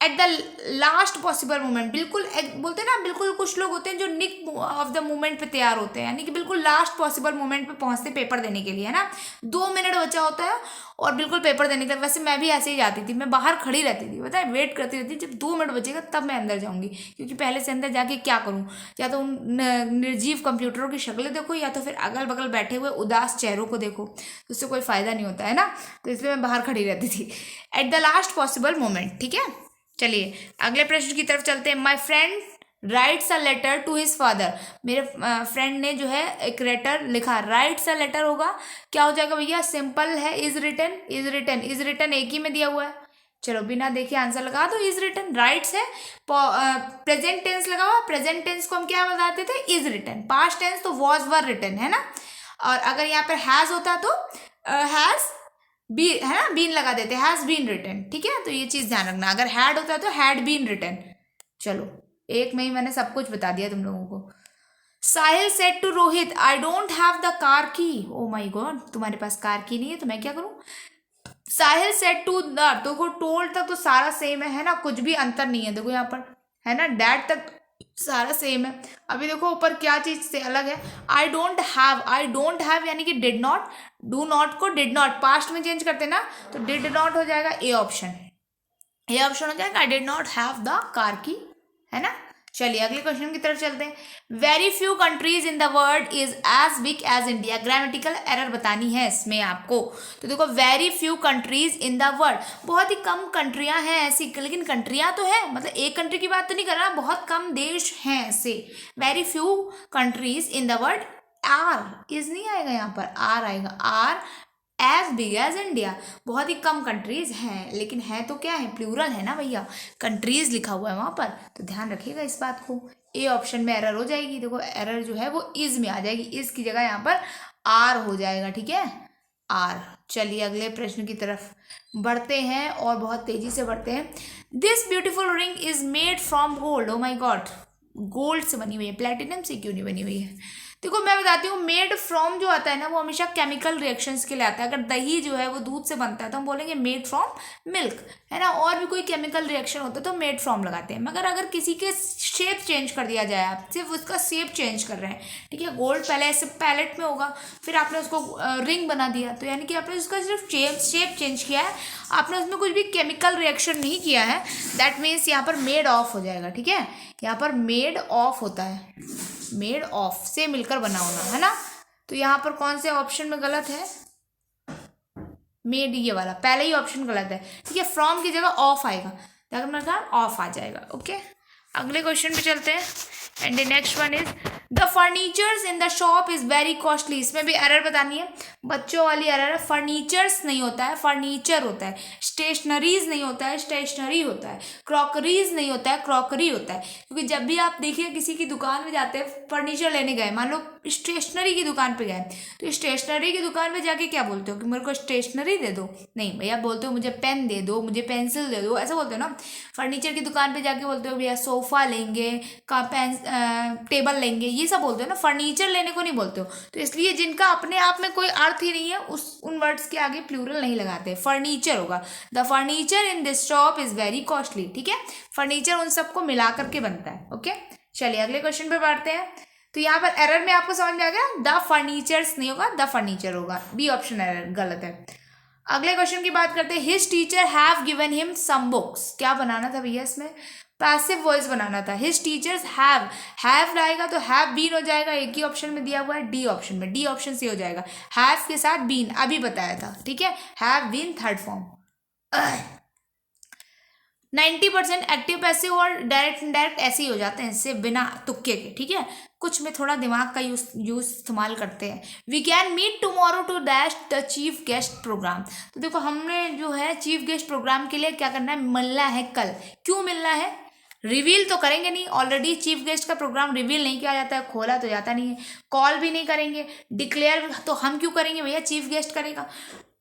eight the last possible moment. बिल्कुल बोलते हैं ना, बिल्कुल कुछ लोग होते हैं जो निक ऑफ द मोमेंट पे तैयार होते हैं, यानी कि बिल्कुल लास्ट पॉसिबल मोमेंट पे पहुंचते पेपर देने के लिए, है ना। 2 मिनट बचा होता है और बिल्कुल पेपर देने के लिए। वैसे मैं भी ऐसे ही जाती थी, मैं बाहर खड़ी रहती थी, पता है, वेट करती रहती थी जब 2 मिनट बचेगा तब मैं अंदर जाऊंगी, क्योंकि पहले से अंदर जाके क्या करूँ, या तो उन निर्जीव कंप्यूटरों की शक्लें देखो, या तो फिर अगल बगल बैठे हुए उदास चेहरों को देखो, उससे कोई फायदा नहीं होता है ना। तो इसलिए मैं बाहर खड़ी रहती थी, at the last possible moment. ठीक है, चलिए अगले प्रश्न की तरफ चलते हैं। My friend writes a letter to his father. मेरे फ्रेंड ने जो है एक लेटर लिखा, राइट्स अ लेटर होगा, क्या हो जाएगा भैया, सिंपल है, is written. Is written, is written एक ही में दिया हुआ है, चलो बिना देखे आंसर लगा दो। इज रिटन, राइट्स है, प्रेजेंट टेंस लगा हुआ, प्रेजेंट टेंस को हम क्या बताते थे, इज रिटन। पास्ट टेंस तो वॉज वर रिटन, है ना। और अगर यहाँ पर हैज होता तो हैज बी, है ना, बीन लगा देते, हैज बीन रिटन। ठीक है, तो ये चीज ध्यान रखना, अगर हैड होता तो हैड बीन रिटन। चलो एक में ही मैंने सब कुछ बता दिया तुम लोगों को। Sahil said to Rohit, I don't have the car की। ओ माय गॉड, तुम्हारे पास कार की नहीं है तो मैं क्या करूं। साहिल सेड टू द, देखो टोल्ड तक तो सारा सेम है ना, कुछ भी अंतर नहीं है। देखो यहाँ पर, है ना, डैड तक सारा सेम है। अभी देखो ऊपर क्या चीज से अलग है, आई don't have. I don't have यानी कि डिड नॉट, डू नॉट को डिड नॉट पास्ट में चेंज करते ना, तो डिड नॉट हो जाएगा ए ऑप्शन। ए ऑप्शन हो जाएगा, I did not have the car की, है ना। चलिए अगले क्वेश्चन की तरफ चलते हैं। Very few countries in the world is as big as India. Grammatical error बतानी है इसमें आपको। तो देखो very few countries in the world, बहुत ही कम कंट्रियां हैं ऐसी, लेकिन कंट्रियां तो है, मतलब एक कंट्री की बात तो नहीं कर रहा, बहुत कम देश हैं ऐसे। Very few countries in the world, are is नहीं आएगा यहाँ पर, आर आएगा, are as big as India. बहुत ही कम कंट्रीज हैं, लेकिन है तो क्या है, प्लूरल है ना भैया, कंट्रीज लिखा हुआ है वहां पर, तो ध्यान रखिएगा इस बात को। ए ऑप्शन में एरर हो जाएगी, देखो एरर जो है वो इज में आ जाएगी, इज की जगह यहाँ पर आर हो जाएगा। ठीक है, आर। चलिए अगले प्रश्न की तरफ बढ़ते हैं और बहुत तेजी से बढ़ते हैं। This beautiful ring is made from gold. Oh my god, gold से बनी हुई है, प्लेटिनम से क्यों नहीं बनी हुई है। देखो मैं बताती हूँ, मेड फ्रॉम जो आता है ना वो हमेशा केमिकल रिएक्शंस के लिए आता है। अगर दही जो है वो दूध से बनता है तो हम बोलेंगे मेड फ्रॉम मिल्क, है ना। और भी कोई केमिकल रिएक्शन होता है तो मेड फ्रॉम लगाते हैं। मगर अगर किसी के शेप चेंज कर दिया जाए, आप सिर्फ उसका शेप चेंज कर रहे हैं, ठीक है, गोल्ड पहले ऐसे पैलेट में होगा, फिर आपने उसको रिंग बना दिया, तो यानी कि आपने उसका सिर्फ शेप चेंज किया है, आपने उसमें कुछ भी केमिकल रिएक्शन नहीं किया है। दैट मीन्स यहाँ पर मेड ऑफ हो जाएगा। ठीक है, यहाँ पर मेड ऑफ होता है, मेड ऑफ से मिलकर बना होना, है ना। तो यहाँ पर कौन से ऑप्शन में गलत है, मेड, ये वाला पहले ही ऑप्शन गलत है। ठीक है, फ्रॉम की जगह ऑफ आएगा, मतलब ऑफ आ जाएगा। ओके, अगले क्वेश्चन पे चलते हैं। And the next one is the furnitures in the shop is very costly, इसमें भी एरर बतानी है, बच्चों वाली एरर है। फर्नीचर्स नहीं होता है, फर्नीचर होता है। स्टेशनरीज नहीं होता है, स्टेशनरी होता है। क्रॉकरीज नहीं होता है, क्रॉकरी होता है। क्योंकि जब भी आप देखिए किसी की दुकान में जाते हैं, फर्नीचर लेने गए, मान लो स्टेशनरी की दुकान पे गए, तो स्टेशनरी की दुकान पे जाके क्या बोलते हो कि मेरे को स्टेशनरी दे दो? नहीं भैया, बोलते हो मुझे पेन दे दो, मुझे पेंसिल दे दो, ऐसा बोलते हो ना। फर्नीचर की दुकान पे जाके बोलते हो भैया सोफा लेंगे, का टेबल लेंगे, ये सब बोलते हो ना, फर्नीचर लेने को नहीं बोलते हो। तो इसलिए जिनका अपने आप में कोई अर्थ ही नहीं है, उन वर्ड्स के आगे प्लूरल नहीं लगाते, फर्नीचर होगा। The furniture in this shop is very costly, ठीक है। फर्नीचर उन सबको मिला करके बनता है, ओके। चलिए अगले क्वेश्चन पे बढ़ते हैं। तो यहाँ पर एरर में आपको समझ में आ गया, द फर्नीचर्स नहीं होगा, द फर्नीचर होगा। बी ऑप्शन एरर गलत है। अगले क्वेश्चन की बात करते हैं। His teacher have given him some books, क्या बनाना था भैया इसमें? पैसिव वॉइस बनाना था। हिज टीचर्स हैव लाएगा तो हैव बीन हो जाएगा, एक ही ऑप्शन में दिया हुआ है, डी ऑप्शन में, डी ऑप्शन से हो जाएगा। हैव के साथ बीन अभी बताया था, ठीक है। Have been third form. 90% active passive और डायरेक्ट इनडायरेक्ट ऐसे ही हो जाते हैं, इससे बिना तुक्के के, ठीक है। कुछ में थोड़ा दिमाग का यूज इस्तेमाल करते हैं। We can meet tomorrow to dash the chief guest programme. तो देखो हमने जो है चीफ गेस्ट प्रोग्राम के लिए क्या करना है, मिलना है कल। क्यों मिलना है? रिवील तो करेंगे नहीं, ऑलरेडी चीफ गेस्ट का प्रोग्राम रिवील नहीं किया जाता है, खोला तो जाता नहीं है। कॉल भी नहीं करेंगे, डिक्लेयर तो हम क्यों करेंगे भैया, चीफ गेस्ट करेगा।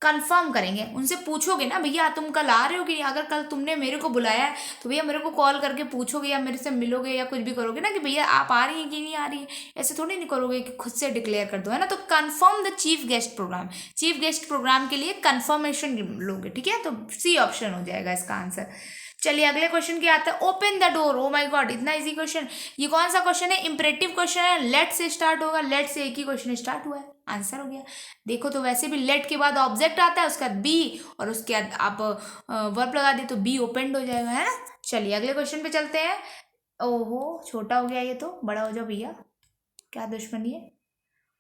कंफर्म करेंगे, उनसे पूछोगे ना भैया तुम कल आ रहे हो कि नहीं। अगर कल तुमने मेरे को बुलाया है तो भैया मेरे को कॉल करके पूछोगे या मेरे से मिलोगे या कुछ भी करोगे ना कि भैया आप आ रही हैं कि नहीं आ रही है। ऐसे थोड़ी नहीं करोगे कि खुद से डिक्लेयर कर दो, है ना। तो confirm the chief guest programme, chief guest programme के लिए कंफर्मेशन लोगे, ठीक है। तो सी ऑप्शन हो जाएगा इसका आंसर। चलिए अगले क्वेश्चन की आता है। Open the door. O my god, इतना इजी क्वेश्चन। ये कौन सा क्वेश्चन है? इंपरेटिव क्वेश्चन है। लेट से स्टार्ट होगा, लेट से एक ही क्वेश्चन स्टार्ट हुआ है, आंसर हो गया। देखो तो वैसे भी लेट के बाद ऑब्जेक्ट आता है, उसके बाद बी, और उसके बाद आप वर्ब लगा दे तो बी ओपनड हो जाएगा, है ना। चलिए अगले क्वेश्चन पे चलते हैं। ओहो छोटा हो गया ये तो, बड़ा हो जाओ भैया, क्या दुश्मनी है।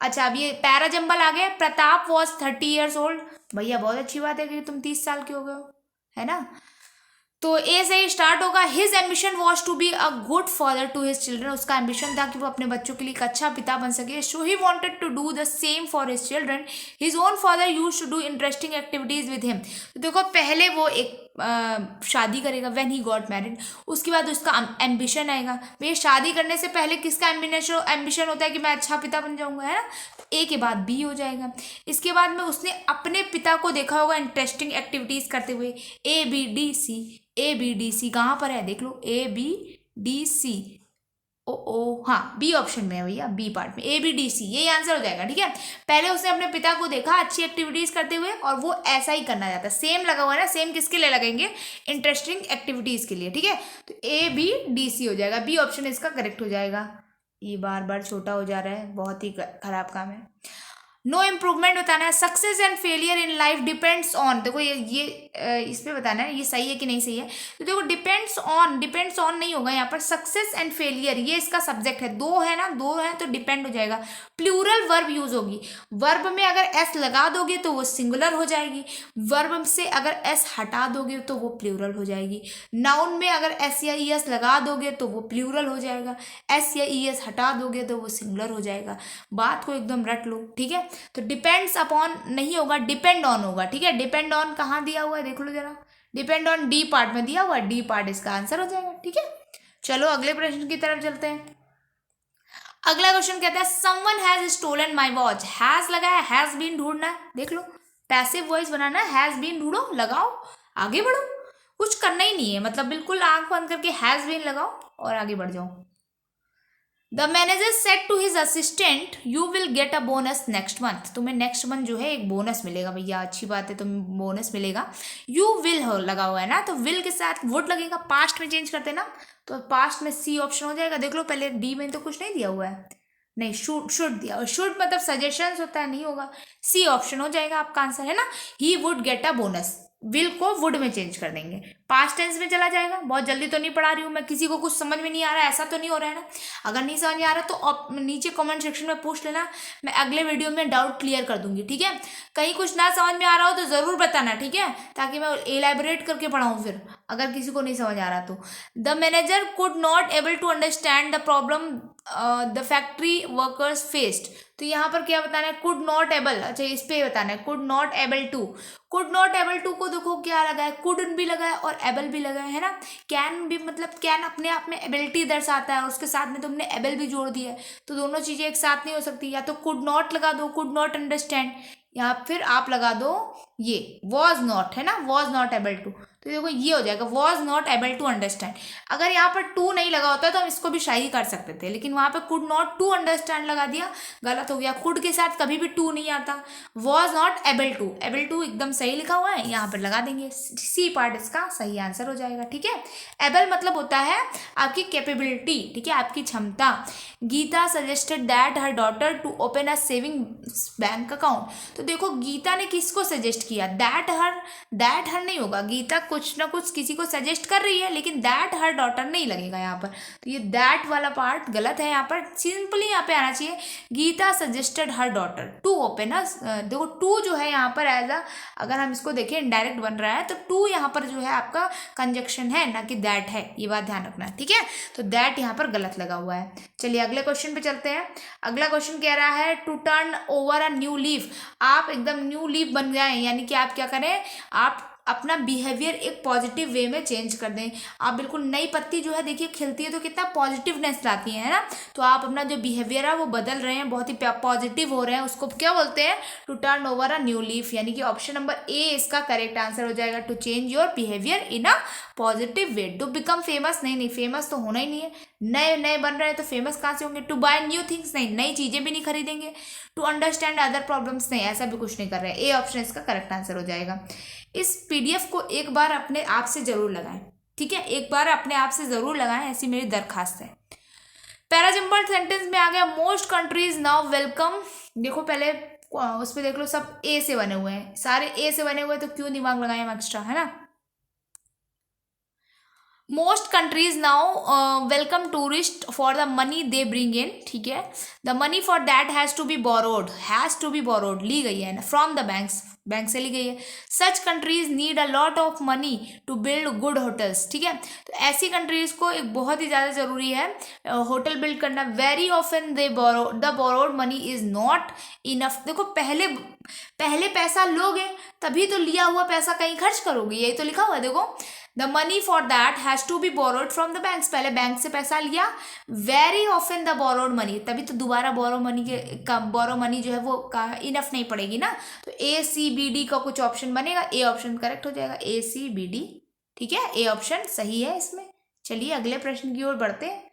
अच्छा अब ये पैरा जंबल आ गया। Pratap was 30 years old. भैया बहुत अच्छी बात है कि तुम 30 साल के हो गए हो, है ना। तो ए से ही स्टार्ट होगा। His ambition was to be a good father to his children. उसका एम्बिशन था कि वो अपने बच्चों के लिए एक अच्छा पिता बन सके। So he wanted to do the same for his children. His own father use to do interesting activities with him. तो देखो पहले वो एक शादी करेगा व्हेन ही गॉट मैरिड, उसके बाद उसका एम्बिशन आएगा। भैया शादी करने से पहले किसका एम्बिशन होता है कि मैं अच्छा पिता बन जाऊंगा, है ना। ए के बाद बी हो जाएगा। इसके बाद में उसने अपने पिता को देखा होगा इंटरेस्टिंग एक्टिविटीज करते हुए। A B D C, A B D C कहाँ पर है देख लो, ए बी डी सी। ओ हाँ बी ऑप्शन में है भैया, बी पार्ट में, ए बी डी सी, यही आंसर हो जाएगा, ठीक है। पहले उसने अपने पिता को देखा अच्छी एक्टिविटीज करते हुए, और वो ऐसा ही करना चाहता है। सेम लगा हुआ है ना, सेम किसके लिए लगेंगे? इंटरेस्टिंग एक्टिविटीज के लिए, ठीक है। तो ए बी डी सी हो जाएगा, बी ऑप्शन इसका करेक्ट हो जाएगा। ये बार बार छोटा हो जा रहा है, बहुत ही खराब काम है। नो इम्प्रूवमेंट बताना है। Success and failure in life depends on. देखो ये इस पे बताना है ये सही है कि नहीं सही है। तो देखो डिपेंड्स ऑन नहीं होगा यहाँ पर। सक्सेस एंड फेलियर ये इसका सब्जेक्ट है, दो है ना, दो है तो डिपेंड हो जाएगा। प्लूरल वर्ब यूज होगी। वर्ब में अगर एस लगा दोगे तो वो सिंगुलर हो जाएगी। वर्ब से अगर एस हटा दोगे तो वो प्लूरल हो जाएगी। नाउन में अगर एस या ई एस लगा दोगे तो वो प्लूरल हो जाएगा। एस या ई एस हटा दोगे तो वो सिंगुलर हो जाएगा। बात को एकदम रट लो, ठीक है। तो डिपेंड्स अपॉन नहीं होगा, डिपेंड ऑन होगा, ठीक है। डिपेंड ऑन कहाँ दिया हुआ है देख लो जरा, डिपेंड ऑन डी पार्ट में दिया हुआ है, डी पार्ट इसका आंसर हो जाएगा, ठीक है। चलो अगले प्रश्न की तरफ चलते हैं। अगला क्वेश्चन कहता है someone has stolen my watch. Has लगाया, हैज बीन ढूंढना है, देख लो पैसिव वॉइस बनाना है। हैज बीन ढूंढो, लगाओ, आगे बढ़ो, कुछ करना ही नहीं है, मतलब बिल्कुल आंख बंद करके हैज बीन लगाओ और आगे बढ़ जाओ। The manager said to his assistant you will get a bonus next month. तुम्हें नेक्स्ट मंथ जो है एक बोनस मिलेगा भैया, अच्छी बात है, तुम्हें बोनस मिलेगा। यू विल हो लगा हुआ है ना, तो विल के साथ वुड लगेगा, पास्ट में चेंज करते ना, तो पास्ट में सी ऑप्शन हो जाएगा। देख लो पहले डी में तो कुछ नहीं दिया हुआ है, नहीं शुड दिया, और शुड मतलब सजेशंस होता है, नहीं होगा, सी ऑप्शन हो जाएगा आपका आंसर, है ना। He would get a bonus, will को वुड में चेंज कर देंगे, पास्ट टेंस में चला जाएगा। बहुत जल्दी तो नहीं पढ़ा रही हूँ मैं, किसी को कुछ समझ में नहीं आ रहा है ऐसा तो नहीं हो रहा है ना। अगर नहीं समझ में आ रहा तो नीचे कमेंट सेक्शन में पूछ लेना, मैं अगले वीडियो में डाउट क्लियर कर दूंगी, ठीक है। कहीं कुछ ना समझ में आ रहा हो तो ज़रूर बताना, ठीक है, ताकि मैं एलैबोरेट करके पढ़ाऊँ फिर, अगर किसी को नहीं समझ आ रहा तो। The manager could not able to understand the problem the factory workers faced. तो यहाँ पर क्या बताना है, कुड नॉट एबल, अच्छा इस पे बताना है, could not able to. Could not able to को देखो क्या लगा है, कुडन भी लगा है और एबल भी लगा है ना। कैन भी मतलब कैन अपने आप में एबिलिटी दर्शाता है और उसके साथ में तुमने एबल भी जोड़ दिया है, तो दोनों चीजें एक साथ नहीं हो सकती। या तो कुड नॉट लगा दो, कुड नॉट अंडरस्टैंड, या फिर आप लगा दो ये वॉज नॉट, है ना, वॉज नॉट एबल टू। तो देखो ये हो जाएगा was not able to understand. अगर यहाँ पर टू नहीं लगा होता तो हम इसको भी शायद कर सकते थे, लेकिन वहाँ पे कुड नॉट टू अंडरस्टैंड लगा दिया, गलत हो गया। कुड के साथ कभी भी टू नहीं आता। Was not able to, able to एकदम सही लिखा हुआ है, यहाँ पर लगा देंगे, सी पार्ट इसका सही आंसर हो जाएगा, ठीक है। एबल मतलब होता है आपकी कैपेबिलिटी, ठीक है, आपकी क्षमता। Geeta suggested that her daughter to open a saving bank account. तो देखो गीता ने किसको सजेस्ट किया, दैट हर नहीं होगा, गीता कुछ ना कुछ किसी को सजेस्ट कर रही है, लेकिन दैट हर डॉटर नहीं लगेगा यहाँ पर, तो ये दैट वाला पार्ट गलत है। यहाँ पर सिंपली यहाँ पे आना चाहिए Geeta suggested her daughter to open a, देखो टू जो है यहाँ पर एज अ, अगर हम इसको देखें इनडायरेक्ट बन रहा है, तो टू यहाँ पर जो है आपका कंजक्शन है, ना कि दैट है, ये बात ध्यान रखना, ठीक है। तो दैट यहाँ पर गलत लगा हुआ है। चलिए अगले क्वेश्चन पे चलते हैं। अगला क्वेश्चन कह रहा है to turn over a new leaf. आप एकदम न्यू लीफ बन गए हैं, यानी कि आप क्या करें, आप अपना बिहेवियर एक पॉजिटिव वे में चेंज कर दें। आप बिल्कुल नई पत्ती जो है देखिए खिलती है तो कितना पॉजिटिवनेस लाती है ना। तो आप अपना जो बिहेवियर है वो बदल रहे हैं, बहुत ही पॉजिटिव हो रहे हैं, उसको क्या बोलते हैं, to turn over a new leaf. यानी कि ऑप्शन नंबर ए इसका करेक्ट आंसर हो जाएगा, to change your behaviour in a positive way. To become famous, नहीं फेमस तो होना ही नहीं है, नए नए बन रहे हैं तो फेमस कहाँ से होंगे। टू बाय न्यू थिंग्स, नहीं नई चीजें भी नहीं खरीदेंगे। टू अंडरस्टैंड अदर प्रॉब्लम्स, नहीं ऐसा भी कुछ नहीं कर रहे हैं। ए ऑप्शन इसका करेक्ट आंसर हो जाएगा। इस पीडीएफ को एक बार अपने आप से जरूर लगाएं, ठीक है, एक बार अपने आप से जरूर लगाएं, ऐसी मेरी दरखास्त है। पैराजिम्बल सेंटेंस में आ गया मोस्ट कंट्रीज नाउ वेलकम। देखो पहले उस पर देख लो, सब ए से बने हुए हैं, सारे ए से बने हुए हैं, तो क्यों दिमाग लगाए हम एक्स्ट्रा, है ना। Most countries now welcome tourist for the money they bring in, ठीक है। The money for that has to be borrowed, ली गई है ना, फ्रॉम द बैंक्स, बैंक से ली गई है। Such countries need a lot of money to build good hotels, ठीक है। तो ऐसी कंट्रीज को एक बहुत ही ज़्यादा ज़रूरी है होटल बिल्ड करना। Very often they borrow, the borrowed money is not enough. देखो पहले पैसा लोगे तभी तो लिया हुआ पैसा कहीं खर्च करोगे, यही तो लिखा हुआ है। देखो the money for that has to be borrowed from the banks, पहले बैंक से पैसा लिया। Very often the borrowed money, तभी तो दोबारा बोरो मनी जो है वो इनफ नहीं पड़ेगी ना। तो ए सी बी डी का कुछ ऑप्शन बनेगा, ए ऑप्शन करेक्ट हो जाएगा, ए सी बी डी, ठीक है, ए ऑप्शन सही है इसमें। चलिए अगले प्रश्न की ओर बढ़ते हैं।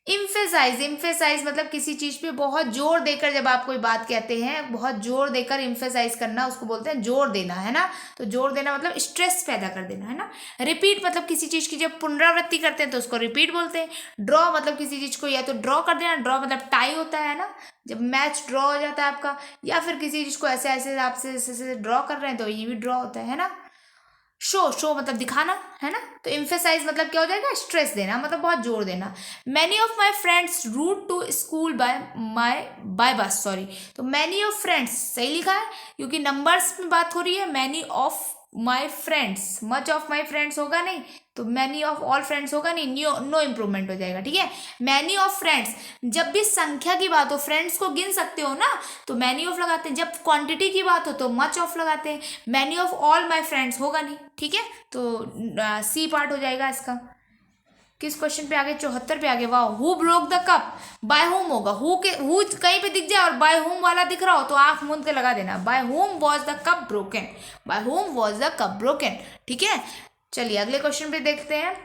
इम्फेसाइज मतलब किसी चीज पे बहुत जोर देकर, जब आप कोई बात कहते हैं बहुत जोर देकर इम्फेसाइज करना, उसको बोलते हैं जोर देना, है ना। तो जोर देना मतलब स्ट्रेस पैदा कर देना, है ना। रिपीट मतलब किसी चीज की जब पुनरावृत्ति करते हैं तो उसको रिपीट बोलते हैं। ड्रॉ मतलब किसी चीज को या तो ड्रॉ कर देना, ड्रॉ मतलब टाई होता है ना, जब मैच ड्रॉ हो जाता है आपका, या फिर किसी चीज को ऐसे ऐसे आपसे ऐसे ड्रॉ कर रहे हैं तो ये भी ड्रॉ होता है ना। शो मतलब दिखाना, है ना। तो इम्फेसाइज मतलब क्या हो जाएगा, स्ट्रेस देना, मतलब बहुत जोर देना। Many of my friends route to school by bus, sorry, तो मैनी ऑफ फ्रेंड्स सही लिखा है क्योंकि नंबर्स में बात हो रही है। Many of my friends, much of my friends होगा नहीं, तो मैनी ऑफ ऑल फ्रेंड्स होगा नहीं, नो इम्प्रूवमेंट हो जाएगा, ठीक है। मैनी ऑफ फ्रेंड्स, जब भी संख्या की बात हो, फ्रेंड्स को गिन सकते हो ना, तो मैनी ऑफ लगाते हैं। जब क्वांटिटी की बात हो तो मच ऑफ लगाते हैं। Many of all my friends होगा नहीं, ठीक है, तो सी पार्ट हो जाएगा इसका। किस क्वेश्चन पे आगे, 74 पे आगे। वाह, who broke the cup, by whom होगा, हु कहीं पे दिख जाए और बाय हुम वाला दिख रहा हो तो आंख मूंद के लगा देना, by whom was the cup broken, by whom was the cup broken, ठीक है। चलिए अगले क्वेश्चन पे देखते हैं।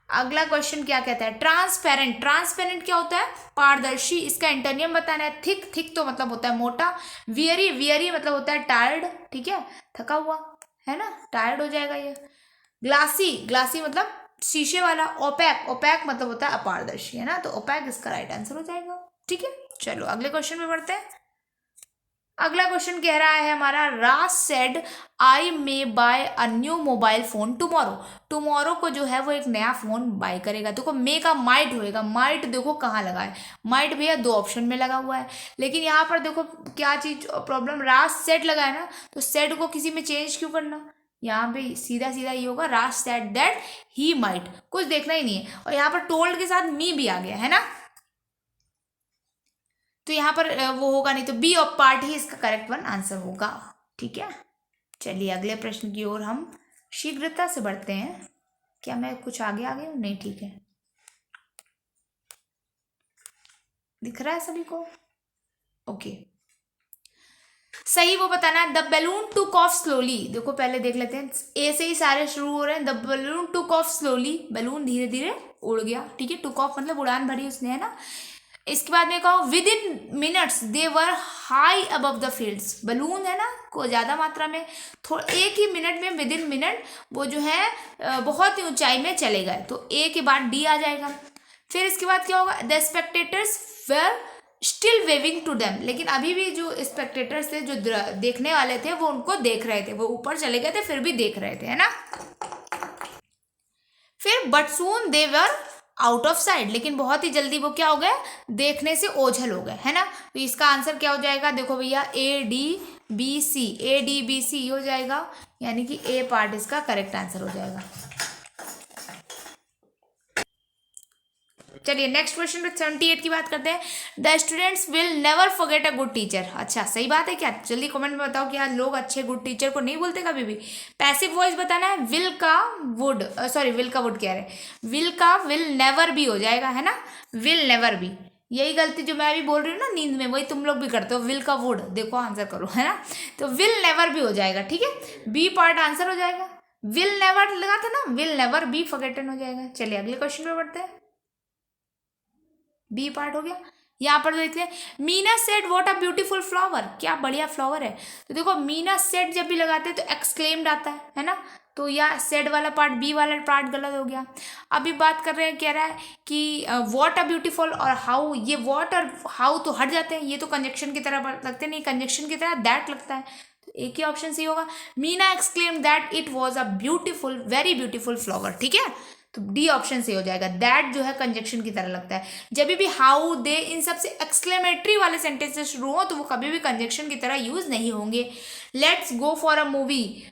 अगला क्वेश्चन क्या कहता है, ट्रांसपेरेंट क्या होता है, पारदर्शी। इसका एंटोनियम बताना है। थिक तो मतलब होता है मोटा। वियरी मतलब होता है टायर्ड, ठीक है, थका हुआ, है ना, टायर्ड हो जाएगा ये। ग्लासी मतलब शीशे वाला। ओपैक मतलब होता है अपारदर्शी, है ना, तो ओपैक इसका राइट आंसर हो जाएगा, ठीक है। चलो अगले क्वेश्चन में बढ़ते हैं। अगला क्वेश्चन कह रहा है हमारा, Raj said I may buy a new mobile phone tomorrow. Tomorrow को जो है वो एक नया फोन बाय करेगा। देखो मे का माइट होएगा, माइट देखो कहाँ लगा है, माइट भैया दो ऑप्शन में लगा हुआ है, लेकिन यहाँ पर देखो क्या चीज प्रॉब्लम, राज सेड लगा है ना, तो सेड को किसी में चेंज क्यों करना, यहाँ पे सीधा सीधा ये होगा, राज सेड दैट ही माइट, कुछ देखना ही नहीं है। और यहाँ पर टोल्ड के साथ मी भी आ गया है ना, तो यहाँ पर वो होगा नहीं, तो बी ऑफ पार्ट ही इसका करेक्ट वन आंसर होगा। ठीक है, चलिए अगले प्रश्न की ओर हम शीघ्रता से बढ़ते हैं। क्या मैं कुछ आगे आ गई हूँ? नहीं, ठीक है, दिख रहा है सभी को? ओके, सही वो बताना है। The balloon took off slowly, देखो पहले देख लेते हैं, ए से ही सारे शुरू हो रहे हैं। The balloon took off slowly, balloon धीरे धीरे उड़ गया। ठीक है, टुक ऑफ मतलब उड़ान भरी उसने, है ना। इसके बाद में कहो with in minutes they were high above the fields, balloon है ना को ज़्यादा मात्रा में थोड़ा एक ही मिनट में, विद इन मिनट वो जो है बहुत ही ऊंचाई में चले गए, तो ए के बाद डी आ जाएगा। फिर इसके बाद क्या होगा, the spectators were still waving to them, लेकिन अभी भी जो स्पेक्टेटर्स थे, जो देखने वाले थे, वो उनको देख रहे थे, वो ऊपर चले गए थे फिर भी देख रहे थे, है ना। फिर but soon they were out of side, लेकिन बहुत ही जल्दी वो क्या हो गए, देखने से ओझल हो गए, है ना। तो इसका आंसर क्या हो जाएगा, देखो भैया A D B C, A D B C हो जाएगा, यानी कि ए पार्ट इसका करेक्ट आंसर हो जाएगा। चलिए नेक्स्ट क्वेश्चन पे 78 की बात करते हैं। The students will never forget a good teacher, अच्छा सही बात है क्या, जल्दी कमेंट में बताओ क्या लोग अच्छे गुड टीचर को नहीं बोलते कभी भी। पैसिव वॉइस बताना है, विल का वुड, सॉरी विल का वुड कह रहे हैं, विल का विल नेवर भी हो जाएगा, है ना, विल नेवर भी। यही गलती जो मैं अभी बोल रही हूँ ना नींद में, वही तुम लोग भी करते हो, विल का वुड, देखो आंसर करो, है ना। तो विल नेवर भी हो जाएगा, ठीक है, बी पार्ट आंसर हो जाएगा। विल नेवर लगा था ना, विल नेवर बी फॉरगेटन हो जाएगा। चलिए अगले क्वेश्चन पे बढ़ते हैं, बी पार्ट हो गया। यहाँ पर देखते हैं, Meena said what a beautiful flower, क्या बढ़िया फ्लावर है। तो देखो मीना सेड जब भी लगाते हैं तो एक्सक्लेम्ड आता है ना, तो यह सेड वाला पार्ट, बी वाला पार्ट गलत हो गया। अभी बात कर रहे हैं, कह रहा है कि व्हाट अ ब्यूटीफुल और हाउ, ये व्हाट और हाउ तो हट जाते हैं, ये तो कंजक्शन की तरह लगते नहीं, कंजक्शन की तरह दैट लगता है, तो एक ही ऑप्शन सही होगा। Meena exclaimed that it was a beautiful, very beautiful flower, ठीक है, तो डी ऑप्शन से हो जाएगा। दैट जो है कंजक्शन की तरह लगता है, जब भी हाउ दे इन सब से एक्सक्लेमेटरी वाले सेंटेंस से शुरू हो तो वो कभी भी कंजक्शन की तरह यूज नहीं होंगे। Let's go for a movie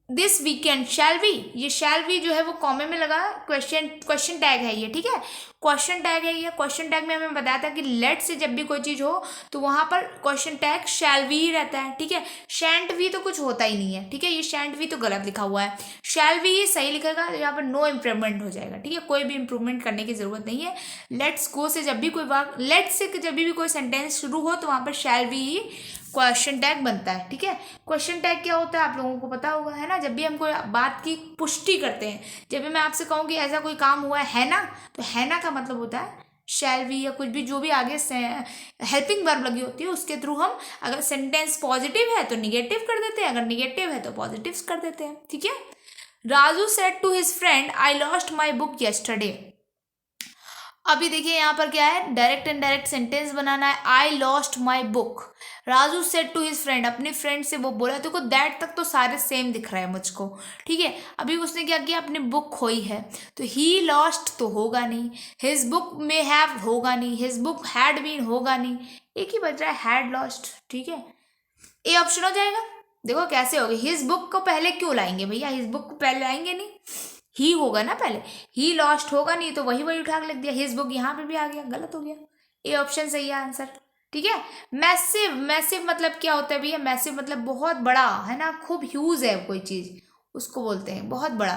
this weekend, shall we, ये शैल वी जो है वो कॉमे में लगा, क्वेश्चन टैग है ये, ठीक है, क्वेश्चन टैग है ये। क्वेश्चन टैग में हमें बताया था कि लेट से जब भी कोई चीज़ हो तो वहाँ पर क्वेश्चन टैग शैल वी ही रहता है, ठीक है, शैंट वी तो कुछ होता ही नहीं है, ठीक है, ये शैंट वी तो गलत लिखा हुआ है, शैल वी ही सही लिखेगा, तो यहाँ पर नो इम्प्रूवमेंट हो जाएगा, ठीक है, कोई भी इम्प्रूवमेंट करने की जरूरत नहीं है। लेट्स गो से जब भी कोई बात, लेट से जब भी कोई सेंटेंस शुरू हो तो वहाँ पर शैल वी ही क्वेश्चन टैग बनता है, ठीक है। क्वेश्चन टैग क्या होता है आप लोगों को पता होगा, है ना, जब भी हम कोई बात की पुष्टि करते हैं, जब भी मैं आपसे कहूँ कि ऐसा कोई काम हुआ है ना, तो है ना का मतलब होता है शैल वी या कुछ भी जो भी आगे हेल्पिंग वर्ब लगी होती है उसके थ्रू हम अगर सेंटेंस पॉजिटिव है तो निगेटिव कर देते हैं, अगर निगेटिव है तो पॉजिटिव कर देते हैं, ठीक है। Raju said to his friend I lost my book yesterday, अभी देखिए यहाँ पर क्या है, डायरेक्ट एंड डायरेक्ट सेंटेंस बनाना है। I lost my book, Raju said to his friend, अपने फ्रेंड से वो बोला, देखो दैट तक तो सारे सेम दिख रहा है मुझको, ठीक है। अभी उसने क्या किया, अपनी बुक खोई है, तो ही लॉस्ट तो होगा नहीं, हिज बुक में हैव होगा नहीं, हिज बुक हैड बीन होगा नहीं, एक ही बच रहा है हैड लॉस्ट, ठीक है, ए ऑप्शन हो जाएगा। देखो कैसे होगी, हिज बुक को पहले क्यों लाएंगे भैया, हिज बुक को पहले लाएंगे नहीं, ही होगा ना पहले, ही लॉस्ट होगा नहीं तो वही वही उठा के लिख दिया, हिज बुक यहाँ पे भी आ गया, गलत हो गया, ए ऑप्शन सही है आंसर, ठीक है। मैसिव, मैसिव मतलब क्या होता है भैया, मैसिव मतलब बहुत बड़ा, है ना, खूब ह्यूज है कोई चीज उसको बोलते हैं बहुत बड़ा,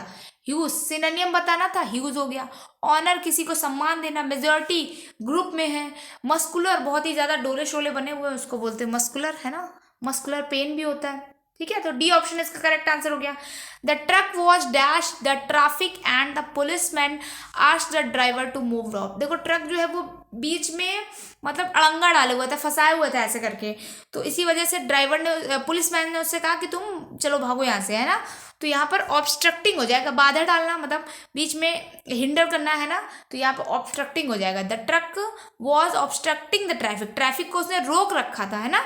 ह्यूज, सिनोनिम बताना था, ह्यूज हो गया। ऑनर, किसी को सम्मान देना, मेजोरिटी ग्रुप में है। मस्कुलर, बहुत ही ज्यादा डोले शोले बने हुए हैं उसको बोलते हैं मस्कुलर, है ना, मस्कुलर पेन भी होता है, ठीक है, तो डी ऑप्शन इसका करेक्ट आंसर हो गया। The truck was dash the traffic and the policeman asked the driver to move off, देखो ट्रक जो है वो बीच में मतलब अड़ंगा डाले हुए थे, फंसाए हुए थे ऐसे करके, तो इसी वजह से ड्राइवर ने, पुलिसमैन ने उससे कहा कि तुम चलो भागो यहाँ से, है ना, तो यहाँ पर ऑब्स्ट्रक्टिंग हो जाएगा, बाधा डालना मतलब बीच में हिंडर करना, है ना, तो यहाँ पर ऑब्स्ट्रक्टिंग हो जाएगा। The truck was obstructing the traffic, traffic को उसने रोक रखा था, है ना।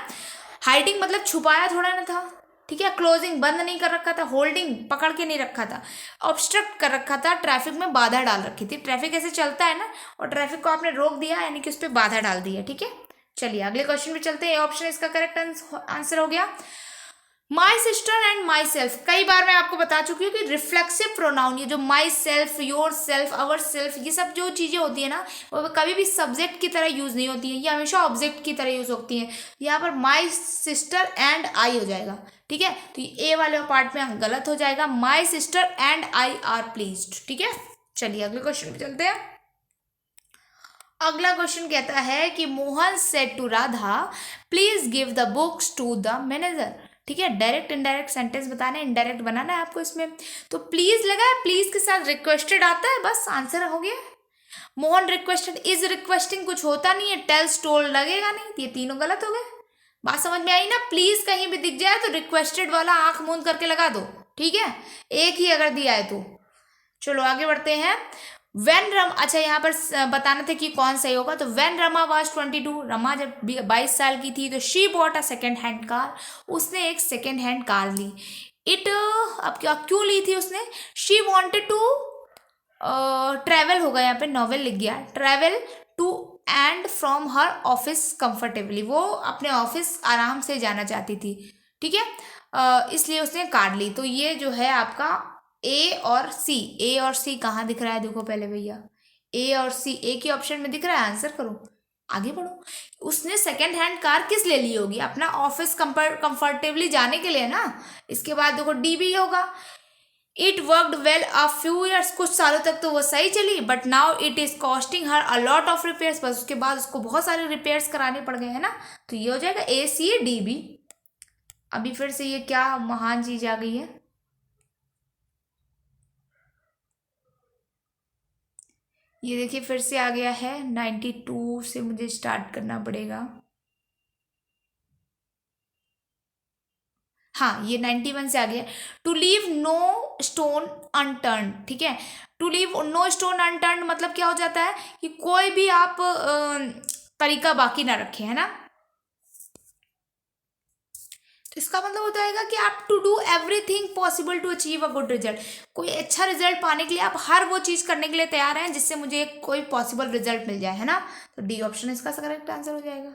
हाइडिंग मतलब छुपाया थोड़ा ना था, ठीक है। क्लोजिंग बंद नहीं कर रखा था, होल्डिंग पकड़ के नहीं रखा था, ऑब्स्ट्रक्ट कर रखा था, ट्रैफिक में बाधा डाल रखी थी। ट्रैफिक ऐसे चलता है ना, और ट्रैफिक को आपने रोक दिया, यानी कि उस पर बाधा डाल दी है, ठीक है। चलिए अगले क्वेश्चन पे चलते हैं। ये ऑप्शन इसका करेक्ट आंसर हो गया। My sister and my self, कई बार मैं आपको बता चुकी हूँ कि रिफ्लेक्सिव प्रोनाउन, ये जो my self, your self, our self, ये सब जो चीज़ें होती है ना, वो कभी भी सब्जेक्ट की तरह यूज़ नहीं होती है, ये हमेशा ऑब्जेक्ट की तरह यूज़ होती हैं। यहाँ पर माई सिस्टर एंड आई हो जाएगा, ठीक है। तो ये ए वाले पार्ट में गलत हो जाएगा, my sister and I R pleased, ठीक है। चलिए अगले क्वेश्चन पे चलते हैं। अगला क्वेश्चन कहता है कि Mohan said to Radha please give the books to the manager, ठीक है। डायरेक्ट इनडायरेक्ट सेंटेंस बताना है, इनडायरेक्ट बनाना है आपको इसमें। तो प्लीज लगा है, प्लीज के साथ रिक्वेस्टेड आता है, बस आंसर हो गया। मोहन रिक्वेस्टेड, इज रिक्वेस्टिंग कुछ होता नहीं है, टेल्स टोल्ड लगेगा नहीं, ये तीनों गलत हो गए। बात समझ में आई ना। प्लीज कहीं भी दिख जाए तो रिक्वेस्टेड वाला आंख मूंद करके लगा दो, ठीक है, एक ही अगर दिया है तो। चलो आगे बढ़ते हैं। वेन रम, अच्छा यहाँ पर बताना था कि कौन सही होगा। तो वेन रमा वाज 22, रमा जब 22 साल की थी, तो she bought a second hand car, उसने एक सेकेंड हैंड कार ली। इट, अब क्या क्यों ली थी उसने, शी वॉन्टेड टू ट्रैवल होगा, यहाँ पे नॉवेल लिख गया, travel to and from her office comfortably, वो अपने ऑफिस आराम से जाना चाहती थी, ठीक है। इसलिए उसने कार ली। तो ये जो है आपका ए और सी, ए और सी कहाँ दिख रहा है, देखो पहले भैया, ए और सी एक ही ऑप्शन में दिख रहा है, आंसर करो, आगे बढ़ो। उसने सेकेंड हैंड कार किस ले ली होगी, अपना ऑफिस कंफर्टेबली जाने के लिए ना। इसके बाद देखो डी भी होगा, it worked well a few years, कुछ सालों तक तो वो सही चली, but now it is costing her a lot of repairs, बस उसके बाद उसको बहुत सारे रिपेयर्स कराने पड़ गए हैं ना। तो ये हो जाएगा ए सी डी बी। अभी फिर से ये क्या महान चीज आ गई है, ये देखिए फिर से आ गया है, 92 से मुझे स्टार्ट करना पड़ेगा। हाँ ये 91 से आ गया। To leave no stone unturn, ठीक है। To leave no stone unturn मतलब क्या हो जाता है कि कोई भी आप तरीका बाकी ना रखें, है ना। तो इसका मतलब होता है कि आप to do everything possible to achieve a good result, कोई अच्छा रिजल्ट पाने के लिए आप हर वो चीज़ करने के लिए तैयार हैं जिससे मुझे कोई पॉसिबल रिजल्ट मिल जाए, है ना। तो डी ऑप्शन इसका करेक्ट आंसर हो जाएगा।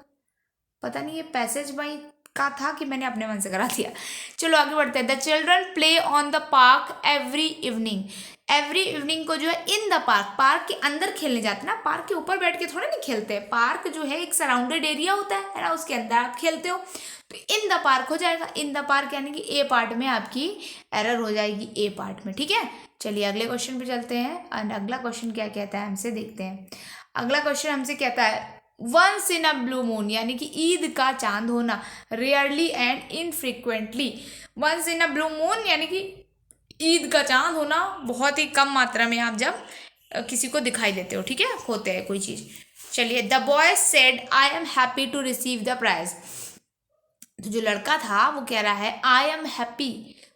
पता नहीं ये पैसेज बाई का था कि मैंने अपने मन से करा दिया। चलो आगे बढ़ते हैं। The children play on the park every evening, every evening को जो है इन द पार्क, पार्क के अंदर खेलने जाते हैं ना, पार्क के ऊपर बैठ के थोड़े नहीं खेलते हैं। पार्क जो है एक सराउंडेड एरिया होता है ना, उसके अंदर आप खेलते हो। तो इन द पार्क हो जाएगा, इन द पार्क यानी कि ए पार्ट में आपकी एरर हो जाएगी, ए पार्ट में, ठीक है। चलिए अगले क्वेश्चन पे चलते हैं, और अगला क्वेश्चन क्या कहता है हमसे देखते हैं। अगला क्वेश्चन हमसे कहता है once in a blue moon, यानी कि ईद का चांद होना, rarely and infrequently. Once in a blue moon यानी कि ईद का चांद होना, बहुत ही कम मात्रा में आप जब किसी को दिखाई देते हो, ठीक है, होते हैं कोई चीज़। चलिए the boy said I am happy to receive the prize, तो जो लड़का था वो कह रहा है आई एम हैप्पी,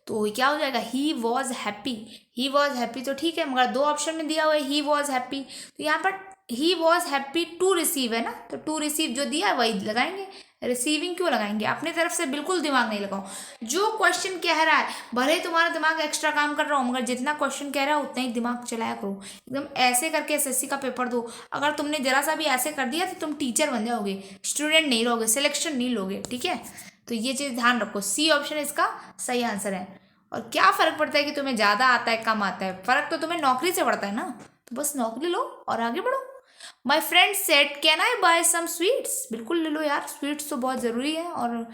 तो क्या हो जाएगा, ही was happy, he was happy तो ठीक है, मगर दो ऑप्शन में दिया हुआ है ही वॉज हैप्पी, तो यहाँ पर ही वॉज हैप्पी टू रिसीव है ना, तो टू रिसीव जो दिया है वही लगाएंगे, रिसीविंग क्यों लगाएंगे, अपनी तरफ से बिल्कुल दिमाग नहीं लगाओ। जो क्वेश्चन कह रहा है, भले ही तुम्हारा दिमाग एक्स्ट्रा काम कर रहा हो, मगर जितना क्वेश्चन कह रहा है उतना ही दिमाग चलाया करो। एकदम ऐसे करके एसएससी का पेपर दो, अगर तुमने जरा सा भी ऐसे कर दिया तो तुम टीचर बन जाओगे, स्टूडेंट नहीं लोगे, सिलेक्शन नहीं लोगे, ठीक है। तो ये चीज़ ध्यान रखो, सी ऑप्शन इसका सही आंसर है। और क्या फ़र्क पड़ता है कि तुम्हें ज़्यादा आता है कम आता है, फ़र्क तो तुम्हें नौकरी से पड़ता है ना, तो बस नौकरी लो और आगे बढ़ो। My friend said can I buy some sweets, बिल्कुल ले लो यार, स्वीट्स तो बहुत ज़रूरी है, और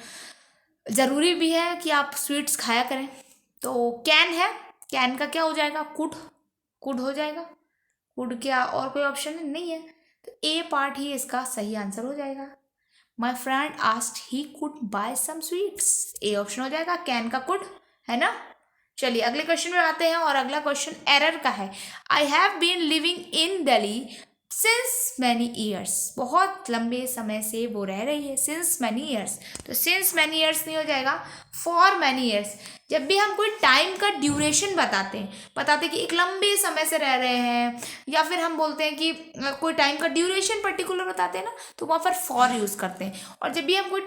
ज़रूरी भी है कि आप स्वीट्स खाया करें। तो कैन है, कैन का क्या हो जाएगा, कुड, कुड हो जाएगा, कुड, क्या और कोई ऑप्शन नहीं है, तो ए पार्ट ही इसका सही आंसर हो जाएगा। My friend asked he could buy some sweets, A option हो जाएगा, कैन का कुड, है ना। चलिए अगले क्वेश्चन में आते हैं, और अगला क्वेश्चन एरर का है। I have been living in Delhi since many years, बहुत लंबे समय से वो रह रही है, सिंस मैनी ईयर्स, तो सिंस मैनी ईयर्स नहीं हो जाएगा, फॉर मैनी ईयर्स। जब भी हम कोई टाइम का ड्यूरेशन बताते कि एक लंबे समय से रह रहे हैं, या फिर हम बोलते हैं कि कोई टाइम का ड्यूरेशन पर्टिकुलर बताते हैं ना, तो वहाँ पर फॉर यूज़ करते हैं। और जब भी हम कोई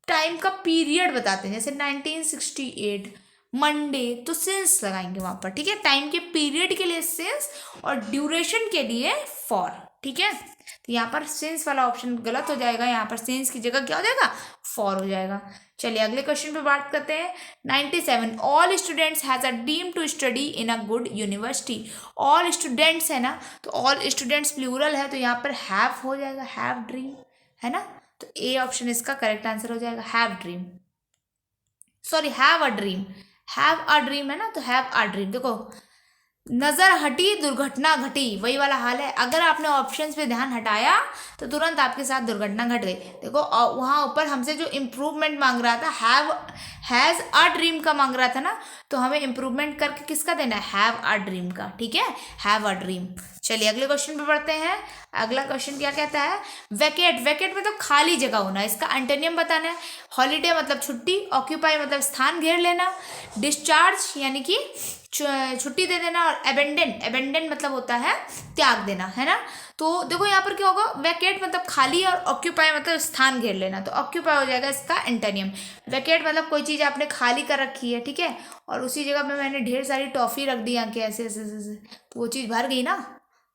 टाइम का पीरियड बताते हैं, जैसे 1968 मंडे, तो सिंस लगाएंगे वहां पर, ठीक है। टाइम के पीरियड के लिए सिंस और ड्यूरेशन के लिए फॉर, ठीक है। तो यहाँ पर सिंस वाला ऑप्शन गलत हो जाएगा, यहाँ पर सिंस की जगह क्या हो जाएगा, फॉर हो जाएगा। चलिए अगले क्वेश्चन पे बात करते हैं। 97 all students has a dream to study in a good university. All students है ना, तो ऑल स्टूडेंट्स प्लूरल है, तो यहाँ पर हैव हो जाएगा, हैव ड्रीम, है ना। तो ए ऑप्शन इसका करेक्ट आंसर हो जाएगा, have dream, sorry have a dream, have a dream है ना, तो हैव अ ड्रीम। देखो नजर हटी दुर्घटना घटी, वही वाला हाल है। अगर आपने ऑप्शंस पे ध्यान हटाया तो तुरंत आपके साथ दुर्घटना घट गई। देखो वहाँ ऊपर हमसे जो इम्प्रूवमेंट मांग रहा था, हैव हैज़ अ ड्रीम का मांग रहा था ना, तो हमें इम्प्रूवमेंट करके किसका देना है, हैव अ ड्रीम का, ठीक है, हैव अ ड्रीम। चलिए अगले क्वेश्चन पे बढ़ते हैं। अगला क्वेश्चन क्या कहता है, वैकेट, वैकेट मतलब खाली जगह होना, इसका एंटोनियम बताना है। हॉलीडे मतलब छुट्टी, ऑक्यूपाई मतलब स्थान घेर लेना, डिस्चार्ज यानी कि छुट्टी दे देना, और एबेंडन, एबेंडन मतलब होता है त्याग देना, है ना। तो देखो यहाँ पर क्या होगा, वैकेट मतलब खाली और ऑक्यूपाई मतलब स्थान घेर लेना, तो ऑक्यूपाई हो जाएगा इसका एंटोनियम। वैकेट मतलब कोई चीज़ आपने खाली कर रखी है, ठीक है, और उसी जगह पे मैंने ढेर सारी टॉफी रख दी आके ऐसे ऐसे ऐसे, तो वो चीज़ भर गई ना,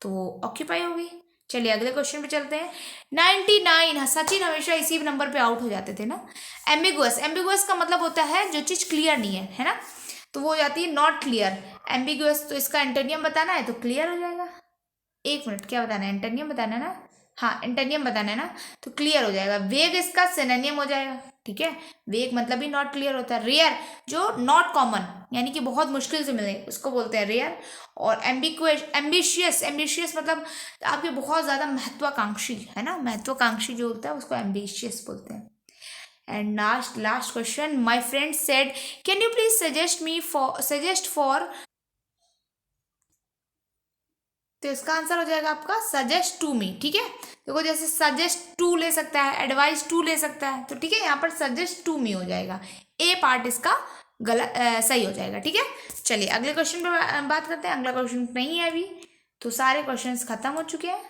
तो वो ऑक्यूपाई हो गई। चलिए अगले क्वेश्चन पे चलते हैं। 99, सचिन हमेशा इसी नंबर पे आउट हो जाते थे ना। एम्बिगुअस, एम्बिगुअस का मतलब होता है जो चीज़ क्लियर नहीं है ना, तो वो हो जाती है नॉट क्लियर। एम्बिगुअस, तो इसका एंटोनियम बताना है, तो क्लियर हो जाएगा। एक मिनट, क्या बताना है, एंटोनियम बताना है ना, हाँ एंटोनियम बताना है ना, तो क्लियर हो जाएगा। वेग इसका सिनोनिम हो जाएगा, ठीक है। वेग मतलब भी नॉट क्लियर होता है। रेयर जो नॉट कॉमन यानी कि बहुत मुश्किल से मिले उसको बोलते हैं रेयर। और एम्बिक्वेश, एम्बिशियस, एम्बिशियस मतलब आपके बहुत ज़्यादा महत्वाकांक्षी, है ना, महत्वाकांक्षी जो होता है उसको एम्बिशियस बोलते हैं। And last question, my friend said, can you please suggest for, तो इसका आंसर हो जाएगा आपका सजेस्ट टू मी, ठीक है। देखो जैसे सजेस्ट टू ले सकता है, एडवाइस टू ले सकता है, तो ठीक है, यहाँ पर सजेस्ट टू मी हो जाएगा। ए पार्ट इसका गलत सही हो जाएगा, ठीक है। चलिए अगले क्वेश्चन पे बात करते हैं। अगला क्वेश्चन नहीं है अभी, तो सारे क्वेश्चंस खत्म हो चुके हैं,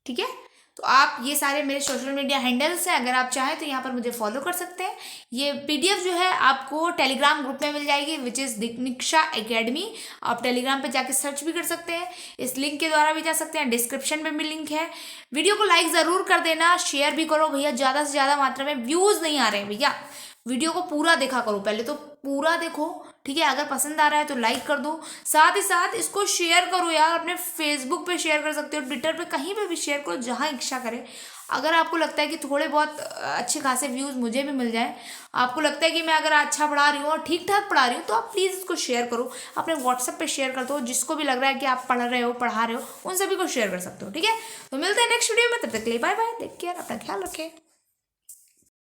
ठीक है। तो आप ये सारे मेरे सोशल मीडिया हैंडल्स हैं, अगर आप चाहें तो यहाँ पर मुझे फॉलो कर सकते हैं। ये पीडीएफ जो है आपको टेलीग्राम ग्रुप में मिल जाएगी, विच इज़ दीक्षा एकेडमी। आप टेलीग्राम पे जाके सर्च भी कर सकते हैं, इस लिंक के द्वारा भी जा सकते हैं, डिस्क्रिप्शन में भी लिंक है। वीडियो को लाइक ज़रूर कर देना, शेयर भी करो भैया, ज़्यादा से ज़्यादा मात्रा में व्यूज़ नहीं आ रहे हैं भैया, वीडियो को पूरा देखा करो, पहले तो पूरा देखो, ठीक है। अगर पसंद आ रहा है तो लाइक कर दो, साथ ही साथ इसको शेयर करो यार, अपने फेसबुक पे शेयर कर सकते हो, ट्विटर पे, कहीं पे भी शेयर करो जहाँ इच्छा करे। अगर आपको लगता है कि थोड़े बहुत अच्छे खासे व्यूज़ मुझे भी मिल जाए, आपको लगता है कि मैं अगर अच्छा पढ़ा रही हूँ और ठीक ठाक पढ़ा रही हूँ, तो आप प्लीज़ इसको शेयर करो, अपने व्हाट्सएप पे शेयर कर दो, जिसको भी लग रहा है कि आप पढ़ रहे हो, पढ़ा रहे हो, उन सभी को शेयर कर सकते हो, ठीक है। तो मिलते हैं नेक्स्ट वीडियो में, तब तक के लिए बाय बाय, टेक केयर, अपना ख्याल रखें।